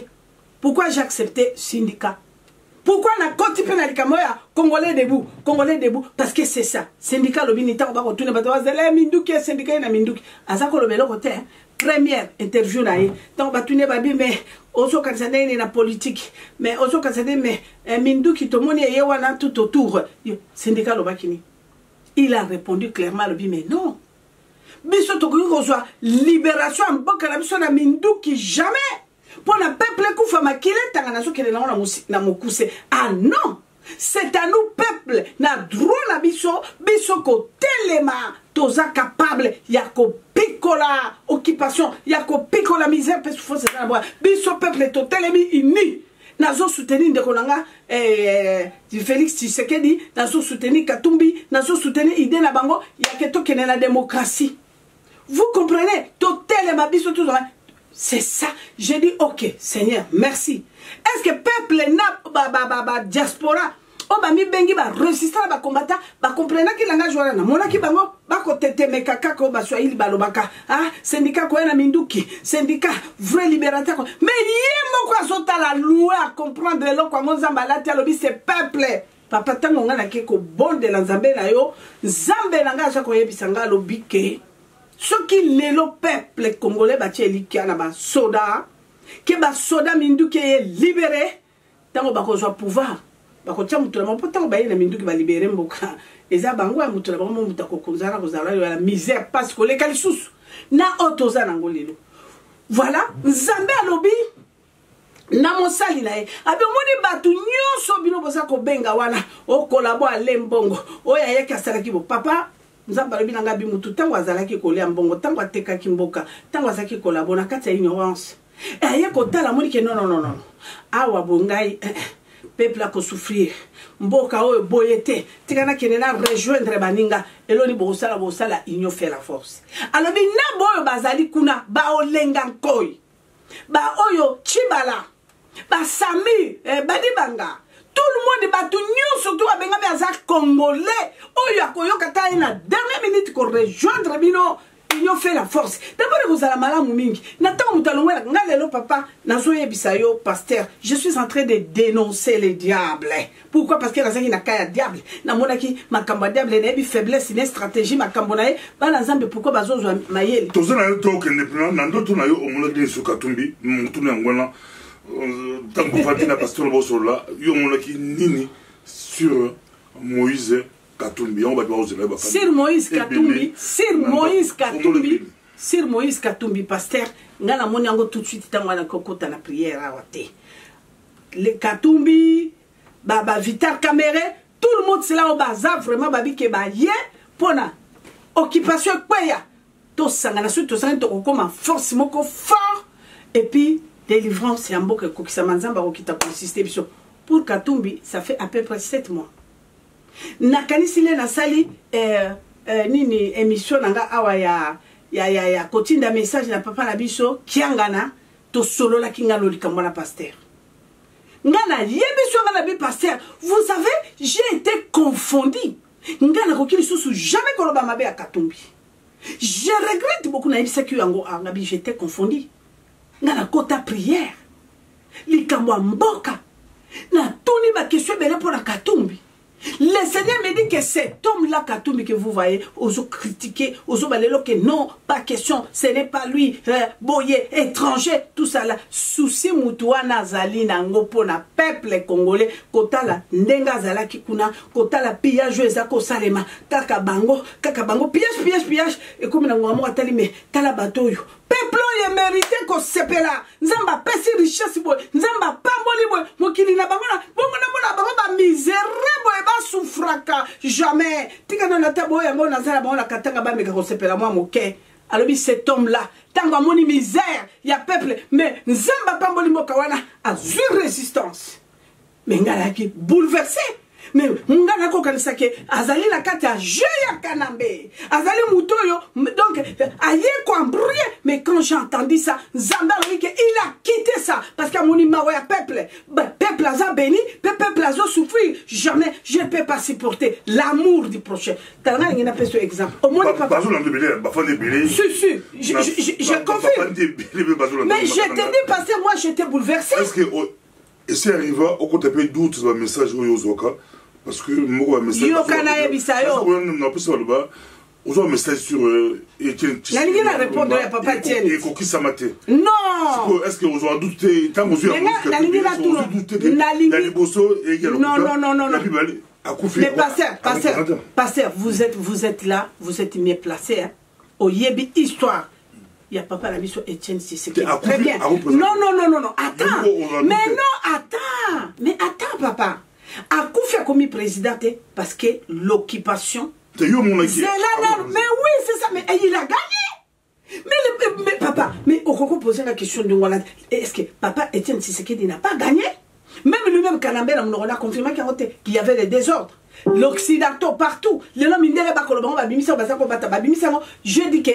Pourquoi j'ai accepté syndicat? Pourquoi on a continué à dire Congolais debout, Congolais debout? Parce que c'est ça. Syndicat, le ministère, on va retourner, on va dire, Minduki, syndicat, Minduki. À ça, le vélo côté, première interview, donc on va tourner, mais, oso kanzane na politique, mais oso kanzane, mais, Minduki, tout le monde est tout autour. Syndicat, le bakini. Il a répondu clairement, le mais non. Biso to ko libération en boka na biso na Minduki jamais. Pour le peuple koufa makile tangana so kele na mokuse. Ah non, c'est à nous peuple na droit na biso ko telema toza capable ya ko pikola occupation ya ko pikola misère parce faut c'est ça biso peuple to telemi uni. Nazo soutenir de konanga Félix Tshisekedi, nazo soutenir Katumbi, nazo soutenir idée na bango ya keto kene la démocratie. Vous comprenez? Totel ma biso tout. C'est ça. J'ai dit ok, Seigneur, merci. Est-ce que peuple na diaspora o ba mi bengi ba resistant ba combattant ba comprendre ki langa joala na mona ki bango ba ko tete mekaka ko ba swahili balobaka ah syndicat ko na Minduki syndicat vrai libérateur mais yemo ko azota la loi comprendre lo kwa nzamba la talobi c'est peuple papa tango ngana ke ko bonde la nzambe na yo nzambe nanga za ko yebisanga lobike ce qui le peuple congolais ba tcheliki na ba soda ke ba soda Minduki est libéré tango ba ko zo pouvoir bakotia mutula mapota ba yena Minduki ba libérer mboka eza bango ya mutula ba mo mutako kunzana kozala yo la misère parce que les kalisusu na otoza nango lelo voilà nzambe alobi na mosali na ye abe moni batu nyonso bino boza ko benga wana o kolabo ale mbongo o ya yeke asalaki bo papa nzamba alobi nanga bi mutu tango azalaki kolia mbongo tango atekaki mboka tango azalaki kolabo na kati ya ignorance aye kotala moni ke non awa bongai peuple a souffrir mboka o boyete tikana kenena rejoindre baninga eloni bosala union fait la force alors bi na boyo bazali kuna ba olenga nkoi ba oyo chibala ba sami badibanga tout le monde batu nyo surtout abenga be aza congolais oyo akoyoka ta na dernière minute ko rejoindre bino union fait la force d'abord vous allez malamu mingi natango mutalongwela ngalelo papa nazoye bisayo pasteur je suis en train de dénoncer les diables. Pourquoi? Parce que nazaki na kaya diable na monaki makambo diable na bi faiblesse une stratégie makambo na ye bana nzambe pourquoi bazozwa mayele tozana yo to kende plan na ndoto na yo omola de sukatumbi mutu na ngwana tango fatina pasteur bosola yo molaki nini sur Moïse Katumbi, on va voir Sir Moïse Katumbi, pasteur, ngana moni yango tout de suite tango na kokota na prière awate. Le Katumbi, baba Vital Kamere, tout le monde c'est là au bazar vraiment babi ke ba ye pona occupation kweya. To sangana su to sangana to koma force moko fort et puis délivrance ya mboka ko kisamanzamba ko kita consister biso. Pour Katumbi, ça fait à peu près 7 mois. Nakanisile na sali nini émission nanga awa ya kotinda message na papa na biso kiangana to solo la kingalo likambo na pasteur ngana yebiso ngana bi pasteur vous savez j'ai été confondu ngana kokili susu jamais koloba mabe ya Katumbi je regrette beaucoup na yebisa ki yango ngabi j'étais confondu ngana kota prière likambo mboka na toni ba question bele pour la Katumbi. Le Seigneur me dit que cet homme-là, Katumbi, que vous voyez, osez critiquer, osez balelo que non, pas question, ce n'est pas lui, boyé, étranger, tout ça là. Souci moutoua nazali nango pona peuple congolais, kota la ndenga zala kikuna, kota la pillage ezako salema, kaka bango, pillage, et comme nango amo atali me, tala batoyo. Peuple ye mérité ko sepela, nzamba pesi richesse boy, nzamba pamboli boy, mokili na bango na, bongo na mona bango ba misère boy, ba souffraka, jamais. Tika na tabo yango na zala bango na katanga ba meka ko sepela moi moke. alors cet homme-là, tant que mon misère, il y a peuple, mais Nzamba Pamboli Mokawana a une résistance. Mais ngala qui bouleversé. Mais ngala ko kanisa ke azali na kati ya jeu ya Kanambe. Azali mutoyo donc aye ko embrouillé. Mais quand j'ai entendu ça, Zamba lui que il a quitté ça parce que mon ima ya peuple, peuple a béni, peuple a souffrir. Jamais je ne peux pas supporter l'amour du prochain. Tanga ngina pe ce exemple. Au moins papa. Si, je confirme. Mais je te dis parce que moi j'étais bouleversé. Est-ce que et c'est arrivé au côté de doute sur le message au parce que moi message yo kana ebisayo on a plus sur le bas on a un message sur Etienne Nani na répondre à papa Etienne et qui ça maté non est-ce que on a douté tant que mais pasteur vous êtes là vous êtes mieux placé hein au yebi histoire. Il y a papa la mission Etienne Tshisekedi. Très bien. Non. Attends. Mais attends, papa. Akoufi a commis président parce que l'occupation. C'est là. Mais oui, c'est ça. Mais il a gagné. Mais papa, mais Okoko posait la question de moi. Est-ce que papa Etienne Tshisekedi n'a pas gagné? Même lui-même, Kanambe, on a confirmé qu'il y avait des désordres. L'Occidentaux partout. Les hommes, je dis que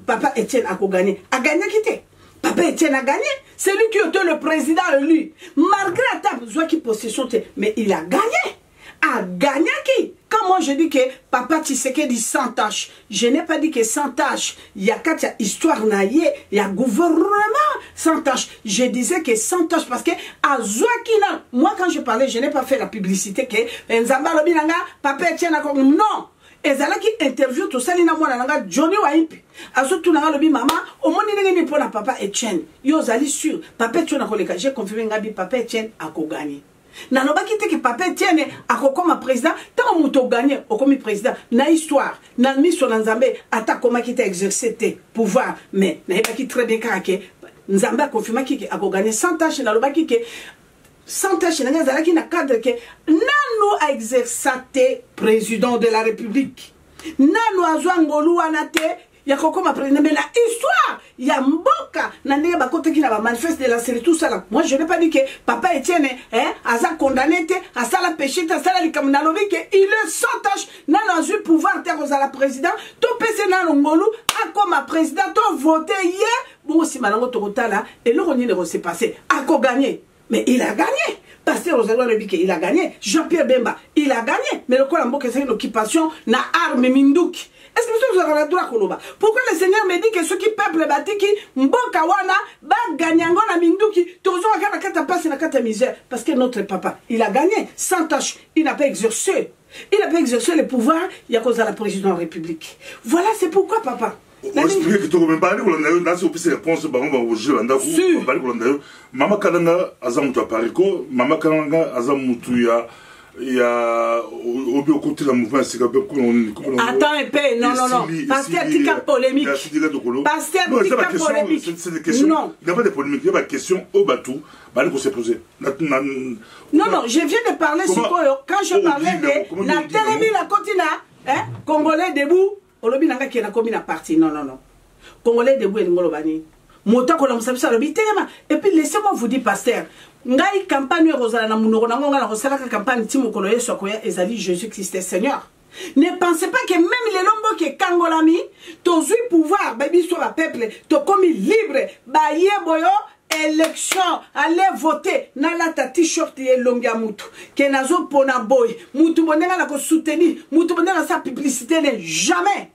papa Etienne a gagné. A gagné qui était? Papa Etienne a gagné. C'est lui qui était le président, lui. Malgré la table, qui possession, mais il a gagné. A gagné qui? Quand moi je dis que papa Tshisekedi sans tâche, je n'ai pas dit que sans tâche. Il y a quatre histoires naïe, il y a gouvernement sans tâche. Je disais que sans tâche parce que à Zouakina, moi quand je parlais, je n'ai pas fait la publicité que Nzamba Lobinanga, papa Etienne a gagné. Non. Ezalaki interview to salina mwana nanga Johnny Waimpi asotu nanga lobi mama omoni ndenge ni pona papa Etienne yo zali sûr papa Etienne akoleka j'ai confirmé ngabi papa Etienne akogagné na lobaki te que papa Etienne akokoma président tant muto gagné okomi président na histoire na mission na Nzambe ata koma kita exercer te pouvoir mais na yebaki très bien que Nzambe a confirmé ki akogagné sans tâche na lobaki que sans tâche na ngazalaki na cadre que nano a exercé président de la République nano azwa ngolu anate ya kokoma président mais la histoire ya mboka na ndenge bakote ki na ba manifeste de la série tout ça là moi je n'ai pas dit que papa Etienne aza condamné te asala péché te asala likamuna lobi que il est sans tâche nano azwi pouvoir te kozala président to pese nano ngolu akoma président to voter hier bon si malango to kotala et le roni ne s'est passé ako gagné. Mais il a gagné. Pasteur Rosalie Rebike, il a gagné. Jean-Pierre Bemba, il a gagné. Mais le Colambo, c'est une occupation, na arme Mindouk. Est-ce que vous avez le droit Koloba? Pourquoi le Seigneur me dit que ceux qui peuplent Batiki, Mboka Wana, va gagner na Mindouki, toujours à la carte passe na carte misère? Parce que notre papa, il a gagné sans tâche. Il n'a pas exercé. Il n'a pas exercé le pouvoir, il y a cause de la présidence de la République. Voilà, c'est pourquoi papa. Expliquer que tu ne peux pas aller dans ce réponse au jeu. Maman Kananga Azamutu à Pariko, Maman Kananga Azamutu il y a au côté de la mouvement. Attends un peu, non. Pasteur Tika polémique. Pasteur Tika polémique. C'est des questions. Non. Il n'y a pas de polémique, il y a des questions au bateau. Qu'on s'est posé. Non, je viens de parler sur quoi. Quand je parlais de la télévision, la continent, Congolais debout. Olobi nanga qui est commis na partie non Congolais debout et ngolobani mota ko la musabisa lobi tema et puis laissez-moi vous dire pasteur ngai campagne rozala na munoko na ngonga na rosala ka campagne timo kolo yeso akoya ezali Jésus-Christ est Seigneur. Ne pensez pas que même les lombo qui kangolami to zui pouvoir baby sur la peuple to komi libre ba yeboyo élection, allez voter na la t-shirt et longa mutu que nazo pona boy mutu bonenga na ko soutenir mutu bonenga sa publicité ne jamais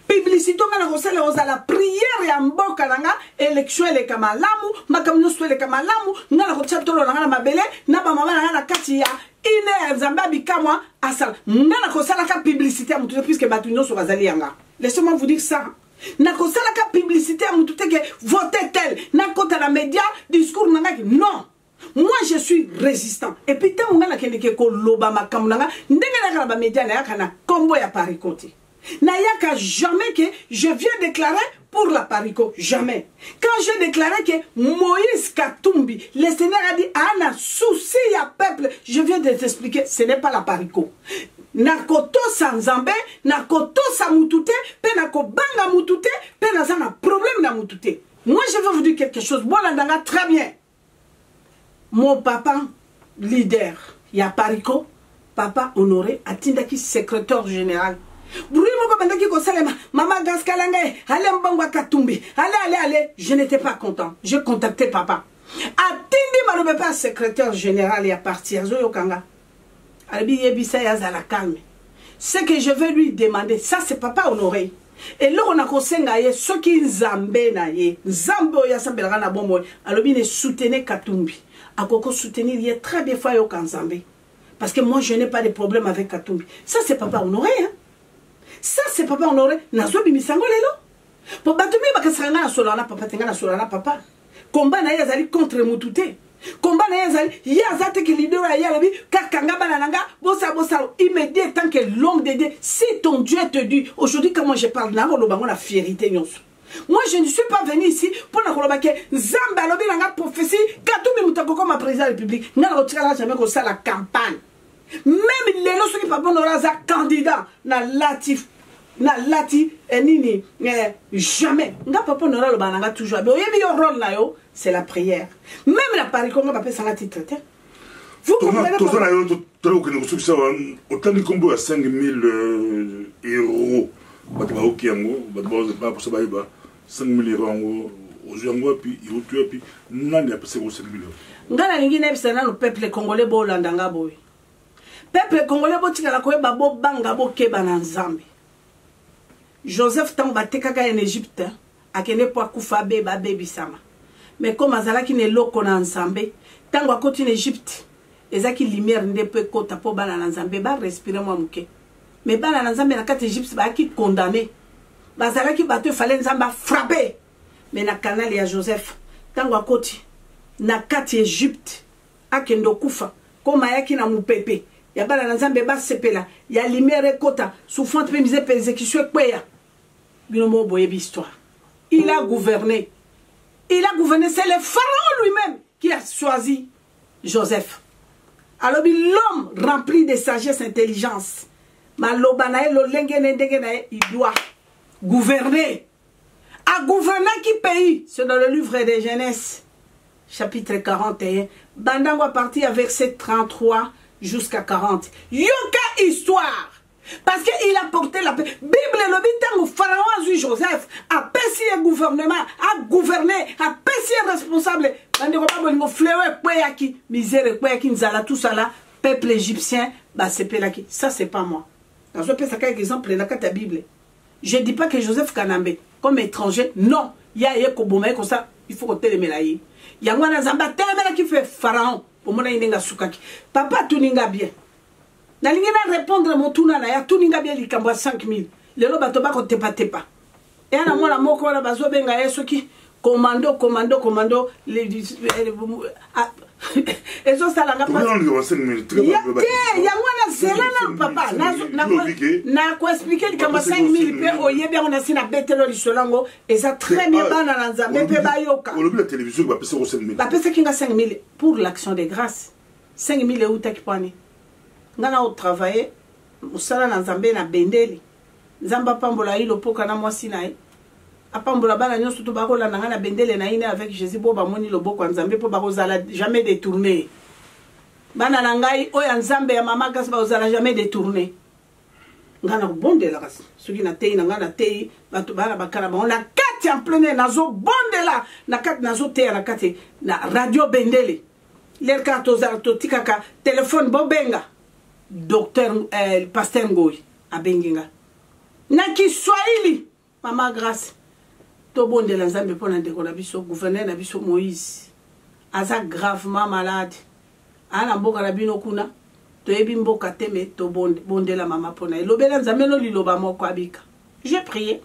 publicité ngana ko sala la prière ya mboka nanga élection ele kamalamu makamno so ele kamalamu ngana ko tchatolo na mabele na ba mama na kati ya ine Zambabi kamwa asala ngana ko sala ka publicité mutu puisque batu nyonso bazali yanga. Laissez-moi vous dire ça. Na kosala ka publicité à mututé que voter tel na kota na média discours nanga non moi je suis résistant et puis tant on a kende ko loba makamu nanga ndenge na ba média na kana kombo ya parikoti na yaka jamais que je viens déclarer pour la Parico jamais quand j'ai déclaré que Moïse Katumbi le Seigneur a dit ana souci ya peuple je viens de t'expliquer ce n'est pas la Parico nakotosa nzambe nakotosa mutu te mpe nakobanga mutu te mpe naza na problème na mutu te. Moi je vais vous dire quelque chose bolandanga très bien. Mon papa leader ya Pariko papa Honoré atindaki secrétaire général Bouri moko bandaki ko salema mama gaskalanga allez mbangwa katumbi allez je n'étais pas content. Je contactais papa atindi malobe pas secrétaire général ya parti azo yokanga albi yebisa ya za la calme. Ce que je vais lui demander ça c'est papa Honoré. Et là on a kosenga ye soki nzambe na ye nzambe oya sambelanga na bombo alobi ne soutenir Katumbi akoko soutenir ye très bien fois yo kanzambe parce que moi je n'ai pas de problème avec Katumbi. Ça c'est papa Honoré hein. Ça c'est papa Honoré nazo bimisango lelo po batumi bakasanga na solana papa tenga na solana papa combat na ye azali contre mutute combat na ye azali yazate ki leader ya labi kakanga bananga bosa immédiat tant que l'homme de Dieu si ton Dieu te dit aujourd'hui comment je parle na lo bango na fierté nyonso. Moi je ne suis pas venu ici pour na koloba ke nzamba lobi nga prophétie Katumbi mutako comme président de la République na retirala jamais ko ça la campagne même les lorsque qui papa Honoré za candidat na lati nini jamais nga papa Honoré lo bananga toujours mais oyebi yo rôle na yo c'est la prière. Même la Pariko nga papa sanga titre. Vous comprenez tout ça na yo to ko ne ça autant de combo à 5 000 euros batba okiango batba pas pour ça ba 5 000 euros ozuango puis il puis nani a passé 5 000 euros ngana lingi na bisana no peuple congolais bo landanga boy peuple congolais bo tikala ko ba bo banga bo keba na nzambe. Joseph Tamba tekaka en Égypte akene po akufa be ba bebisama mais comme azalaki ne loko na nzambe tango akoti en Égypte ezaki lumière nde pe kota po bana na nzambe ba respirer moi muke mais bana na nzambe na kati Égypte ba ki condamné bazalaki bato fallait nzambe frapper mais na canal ya Joseph tango akoti na kati Égypte akendo kufa koma yaki na mupepe ya bana na nzambe ba sepela ya lumière kota souffrante pe mise persécution kweya binomo boye histoire. Il a gouverné, c'est le pharaon lui-même qui a choisi Joseph. Alors l'homme rempli de sagesse et d'intelligence il doit gouverner. À gouverner qui pays? C'est dans le livre de Genèse chapitre 41 bandang à partir à verset 33 jusqu'à 40 yoka histoire. Parce qu'il a porté la paix. Bible le bitan au pharaon a vu Joseph, a passé un gouvernement, a gouverné, a passé un responsable. Tout ça là, peuple égyptien, bah c'est pelaki. Ça c'est pas moi. Dans ce pays, ça quelques exemples dans la Bible. Je ne dis pas que Joseph Kanambe, comme étranger, non. Il y a un kobomé comme ça, il faut que tu melaye. Il y a un zamba telemela qui fait pharaon pour mon inenga sukaki. Papa tout ninga bien. Nalingena répondre mon touna na ya tuninga bien likambo 5000 lelo bato ba ko tepa et na mwana moko na bazo benga yeso ki commando ezo sala nga pa ya mwana zelana papa na ko expliquer likambo 5000 pe oyebi on a sina betelo lisolango eza très bien bana na nzambe pe bayoka olobi la télévision ba pesa 5000 ba pesa kinga 5000 pour l'action de grâce 5000 e utaki pani ngana au travailler musala na nzambe na bendeli nzamba pambola ilo poka na mwasi na apambola bana nyoso to bakola na ngana bendele na ine avec Jésus bo ba moni loboko nzambe po bakozala jamais détourné bana na ngai oya nzambe ya mama gas bakozala jamais détourné ngana bondela kasi soki na tei na ngana tei bato bana bakala ba on a kati en plein nazo bondela na kati nazo tei na kati na radio bendele les cartes tikaka téléphone bobenga docteur pasteur Ngoyi abenginga na Kiswahili mama grâce to bondela nzambe pona ndeko na biso gouverneur na biso Moïse aza gravement malade ana mboka na bino kuna to yebi mboka teme to bondela mama pona elobela nzambe no liloba moko abika. J'ai prié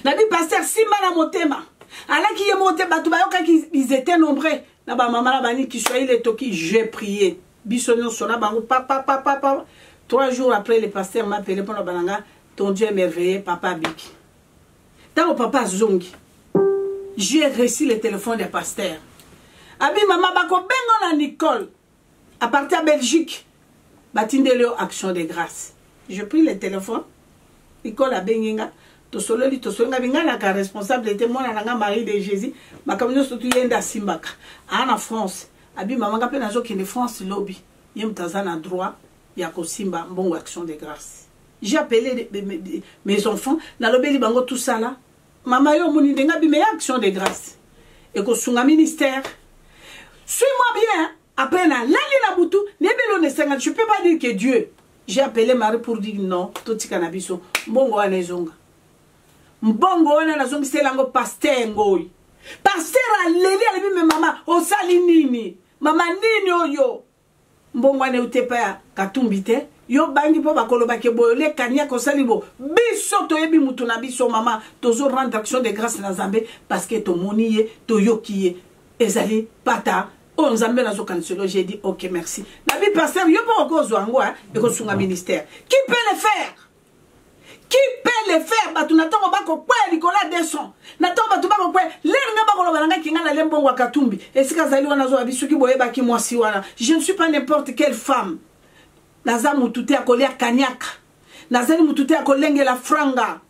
na bi pasteur simba na motema alaki ye motema to bayoka ils étaient nombreux na ba mama na bani Kiswahili toki. J'ai prié bisonyo sona bango papa 3 jours après le pasteur m'a appelé pour la bananga ton Dieu est merveilleux papa biki. Dans papa zongi j'ai reçu le téléphone des pasteurs abi mama bako bengo na Nicole à partir de Belgique Batindelio action de grâce. Je pris le téléphone. Nicole a benginga. Tosololi tosolinga bingana ka responsable était moi nanga Marie de Jésus. Makamino surtout yenda simbaka. En France. Abi mamanga pe nazo kende France lobby. Yem tazana droit ya ko simba mbongo action de grâce. J'ai appelé mes enfants na lobeli bango tout ça là. Mama yo moni denga bi me action de grâce. Et ko sunga ministère. Suis-moi bien. Après na lali na butu nebelo ne senga. Je peux pas dire que Dieu. J'ai appelé Marie pour dire non, tout ce cannabis mbongo wana ezonga. Mbongo wana nazongi selango pasteur ngoi. Pasteur aleli alibi me mama osali nini? Mama nini oyo? Mbongo wana utepa ya Katumbi te. Yo bangi po bakoloba ke boyole kanya kosali bo. Biso to yebi mutu na biso mama tozo rendre action de grâce na Zambé parce que to moniye to yokiye ezali pata. Oh, Nzambe na zo kanselo, j'ai dit ok merci. Nabi pasteur yo pa okozo angwa e ko sunga ministère. Qui peut le faire? Qui peut le faire? Batu natongo bako kwe Nicolas Desson. Natongo batu bako kwe lenga bako lobalanga kinga na lembongo Katumbi. Esika zali wana zo abisuki boyeba ki mwasi wana. Je ne suis pas n'importe quelle femme. Naza mutute akolia kanyaka. Nazali mutute akolenge la franga.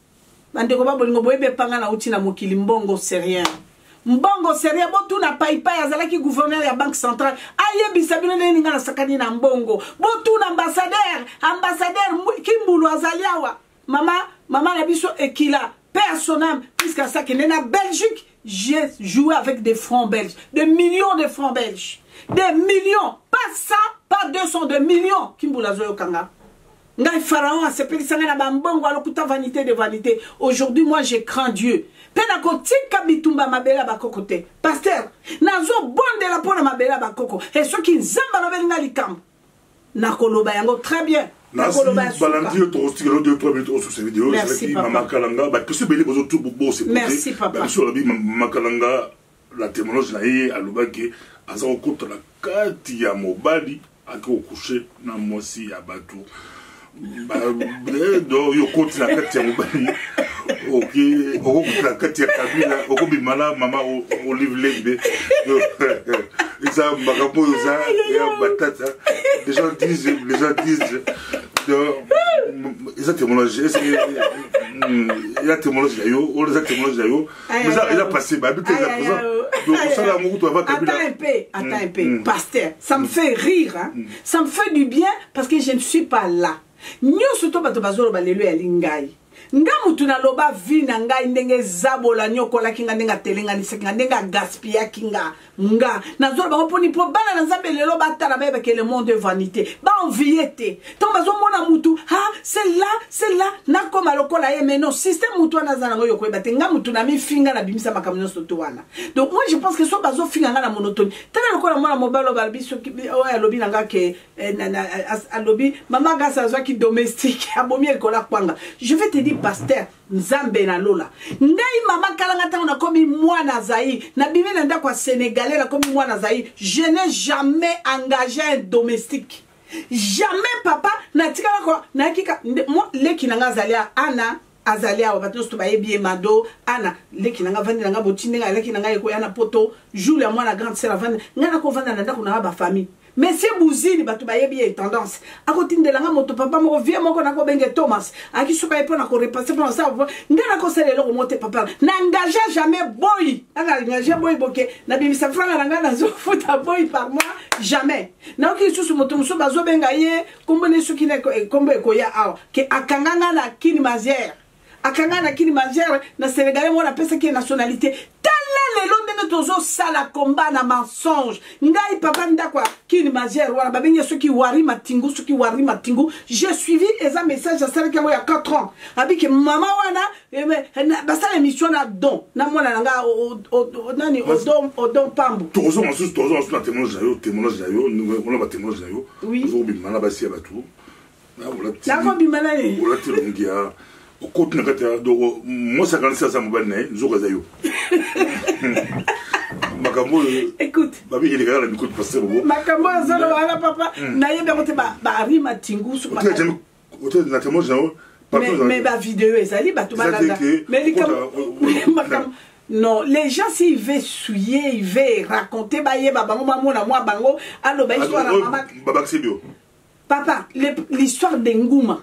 Bandeko babolingo boyebe panga na uti na mokili mbongo c'est rien. Mbongo seria botu na paipa azalaki gouverneur ya banque centrale ayebisa bino nini ngana sakani na mbongo botu na ambassadeur Kimbulu azaliawa mama na biso ekila personnel puisque ça que na Belgique j'ai joué avec des francs belges des millions de francs belges des millions pas 100 pas 200 de millions Kimbulu azoyo kanga ngai pharaon a sepeli sanga na bambongo alokuta vanité de vanité aujourd'hui moi je crains Dieu. Penako tika bitumba mabela bakoko te. Pasteur, nazo bonde la pona mabela bakoko. Et ceux qui nzamba lobeli na likambo. Nakoloba yango très bien. Nakoloba yango. Balandi yo to stigalo 2-3 minutes au sur vidéo. Merci papa. Mama Kalanga, ba kese beli bozo tout bobo c'est. Merci papa. Ba sur la bi Mama Kalanga la témoignage na ye alobaki aza ko la kati ya mobali ako coucher na mosi ya batu. Do yo compte la kati ya mobali. Ok, on la carte ya Kabila, on bimala mama Olive Lembe. Et ça magapo ça et batata. Les gens disent ils ont témoignage, il a témoignage yo, on les a témoignage yo. Mais ça il a passé bah tout est présent. Donc ça là mon toi Kabila. Attends un peu, pasteur, ça me fait rire hein. Ça me fait du bien parce que je ne suis pas là. Nyo soto bato bazolo balelo ya lingai. Nga mutu na loba vina ngai ndenge zabola nyokola kinga ndenga telenga nisekinga ndenga gaspilla kinga nga nazola bango poni po bana na Nzambe lelo batala bebe que le monde est vanité ba enviété tant bazo mona mutu ha c'est là na koma lokola ye mais non système mutu na zana ngoyo ko bate nga mutu na mi finga na bimisa makamino soto wana donc moi je pense que so bazo finga nga na monotone tala lokola mona mobalo balbiso ki o ya lobi nga ke na lobi mama gasa zo ki domestique abomi ekola kwanga je vais te dire pasteur Nzambe na lola ngai mama kalanga tango na komi mwana zai na bimi na ndako sénégalais na komi mwana zai je n'ai jamais engagé un domestique jamais papa na tikala ko na kika moi leki nanga zalia ana azalia wa bato sto baye bien mado ana leki nanga vandi nanga botine nanga leki nanga eko yana poto jour ya moi la grande sœur vandi ngana ko vanda na ndako na ba famille. Monsieur Bouzini, bato bayebi tendance. Akoti ndelanga moto papa moko vie moko na ko benge Thomas. Aki suka epo na ko repasser pour ça. Ngana ko sele lo mote papa. N'engage jamais boy. N'engage boy boke. Na bimisa franga nanga na zo futa boy par mois jamais. Na oki susu moto muso bazo benga ye kombone suki ne kombo ekoya awa. Ke akanganga na kini mazière. Akanga na kini mazière na Sénégalais mo na pesa ki nationalité. Le long de notre sala combat na mensonge ngai papa ndakwa kini mazière wala babenye soki wari matingu j'ai suivi eza message à celle qui a 4 ans abiki mama wana basala émission na don na mwana nanga nani odon pambu tozo na témoignage yo on a témoignage yo zo bimana basi batu na wala bimana ni wala tilongia au côté na do moi ça quand ça mobile na zo kazayo. Écoute, Makambo zolo wala papa na yebe kote ba ari matingu su mais ba vidéo ezali ba tout malanga mais non, les gens s'ils veulent souiller, ils veulent raconter ba yeba bango mamu na moi bango allo ba histoire na mama baba sebio Papa, l'histoire de Ngouma,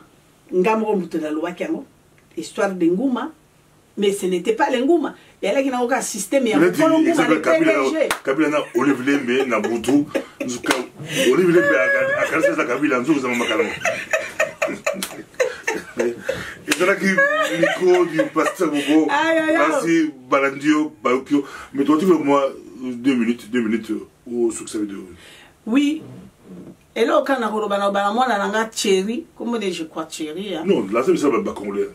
l'histoire de Ngouma, mais ce n'était pas l'Ngouma. Il y a là un système, il y a un Ngouma, le PDG. Kabila na Olivier Lembe na Boutou, Olivier Lembe a cassé sa Kabila, nous sommes makalama. Et dans la micro du pasteur Bobo, merci Balandio, Baokio, mais toi tu veux moi 2 minutes au succès vidéo. Oui. Et là, quand on a un chéri, comment je crois chéri? Non, là c'est ça le congolais.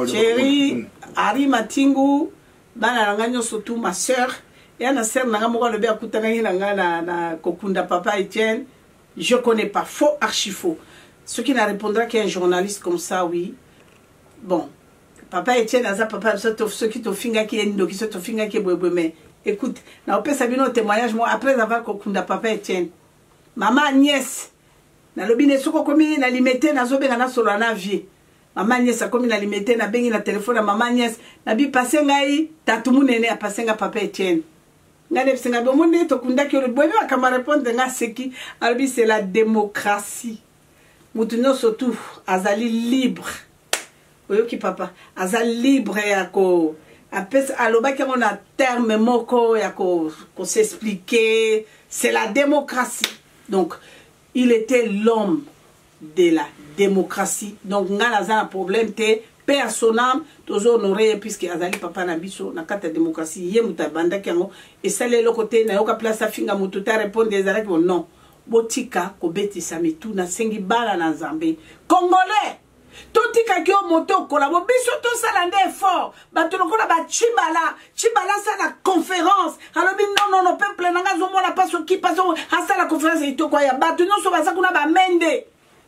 Chéri, Ari Matingu, surtout ma soeur, et ma soeur n'a pas Kokunda Papa Etienne. Je ne connais pas, faux, archi faux. Ce qui n'a répondra qu'un journaliste comme ça, oui. Bon, Papa Etienne, papa, ceux qui t'ont finga qui est ndo, qui t'ont finga qui est mais écoute, n'a pas sabi nos témoignages, moi, après avoir Kokunda Papa Etienne. Maman Agnès, na lobine soko komi na limité na zobe na solo na vie. Maman Agnès a komi na limité na bengi na téléphone na Maman Agnès na bi passé ngai tatumu nene a passé nga Papa Etienne. Ngale singa be monde to kunda ki le boye akama répondre nga seki albi c'est la démocratie. Mutuno surtout azali libre. Oyoki papa, azali libre yako apes aloba ki on a terme moko yako ko s'expliquer, c'est la démocratie. Donc, il était l'homme de la démocratie. Donc, on a un problème, paix à son âme, toujours honoré, puisque Azali Papa Nabiso, na carte de démocratie, yé mouta banda kiango, et ça, le côté, na yoka place à finga moututa répondre des arrêts, non. Botika, kobeti samitu, na sengi bala na Zambé. Congolais! Totika ki o moto kola bo biso to salande fort bato lokola ba chibala ça la conférence alors non peuple nanga zo mona paso ki paso asa la conférence ito kwa ya bato non so baza kuna ba mende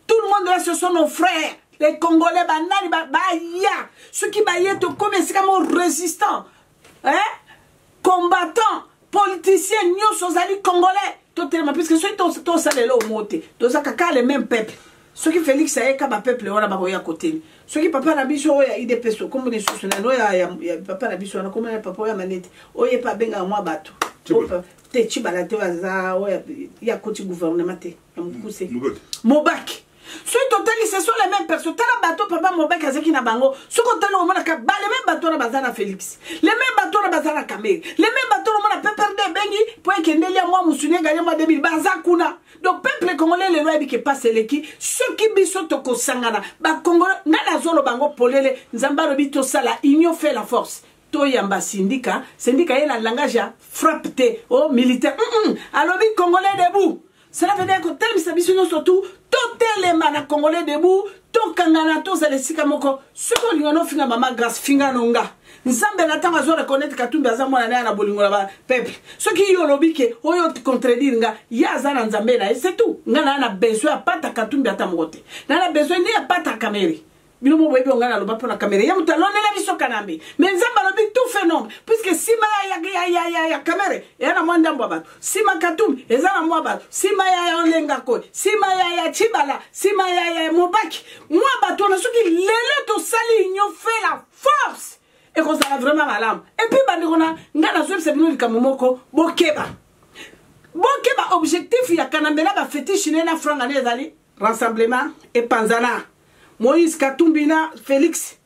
tout le monde là ce sont nos frères les Congolais banani ba ya ceux qui ba yeto comme c'est comme résistants combattants politiciens nyo sozali Congolais totalement puisque ceux to salelo moté to zakaka les mêmes peuples. Ceux qui Félix a un peuple on a baroya côté. Ceux qui papa na biso ya IDPS comme les sous na ya papa na biso na comme papa ya manete. Oye pa benga moi bato. Te chibala te waza ya côté gouvernement te. Mobak. Ceux total ce sont les mêmes personnes. Tala bateau papa Mobak azeki na bango. Ceux qu'on tala on a ka ba les mêmes bateaux na bazana Félix. Les mêmes bateaux na bazana Kamé. Les mêmes bateaux on a PPRD bengi pour kendelia moi musunie gagner moi 2000 bazakuna. Donc, peuple congolais, les lois qui passent les qui, ceux qui bissont au Kosangana, bah, Congolais, n'a zolo bango polele, Nzamba bito sala, union fait la force. Toyamba syndicat, syndicat est la langage frappe oh, militaire, alors, Congolais debout. Cela veut dire que tel misabission surtout, tout les mana Congolais debout, tout kangana, tout ça les sikamoko, ceux qui ont fait maman grâce, finga nonga. Nzambe natanga zo reconnaître katumbi aza mwana na na bolingo la peuple ceux qui yo lobi ke oyo contredire nga ya za na nzambe na c'est tout nga na besoin pata katumbi ata mote na besoin ni pata kamera bino mo boyebi nga na loba pona kamera ya mutalone la biso kanambi mais nzambe lobi tout phénomène puisque sima ya kamera ya na mwanda mbaba sima katumbi eza na mwaba sima ya olenga ko sima ya chibala sima ya Mobaki mwaba to na soki lelo to sali union fait la force. Et qu'on s'en a vraiment malade. Et puis, on a c'est venu Kamomoko, Bokeba. Bokeba, objectif, il y a Kanambela, fétiche, Nena, Frangane, Zali, Rassemblement, et Panzana. Moïse Katumbina, Félix.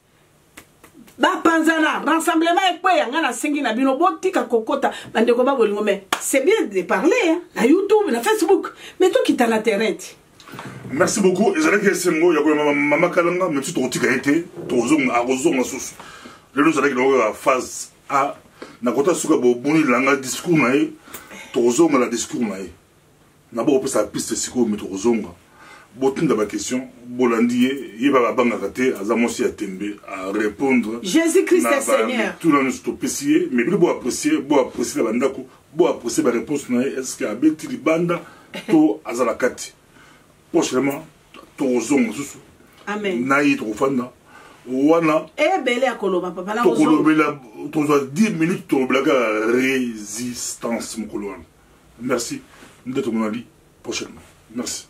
Ba Panzana, Rassemblement, et quoi, il y a un Sengina, Bino, Botika, Kokota, Bandekoba, Bolingome. C'est bien de parler, hein, à YouTube, à Facebook. Mais toi qui t'as la terre. Merci beaucoup. Et c'est c'est moi, il y a Maman Kalanga, même si tu as été, tu as sous. Nous avons la phase A. Nous avons la discours. Nous avons la discours. Nous avons la piste de discours. Nous avons la question. Bolandi, il va à répondre. Jésus-Christ est Seigneur. Tout le monde est apprécié. Mais il faut apprécier la bande. Il faut apprécier la réponse. Est-ce qu'il y a une bande pour Azalakati? Prochainement, nous avons Amen. Wana belé akoloba papa na 10 minutes to blaga résistance mokolo. Merci. Nous sommes prochainement. Merci.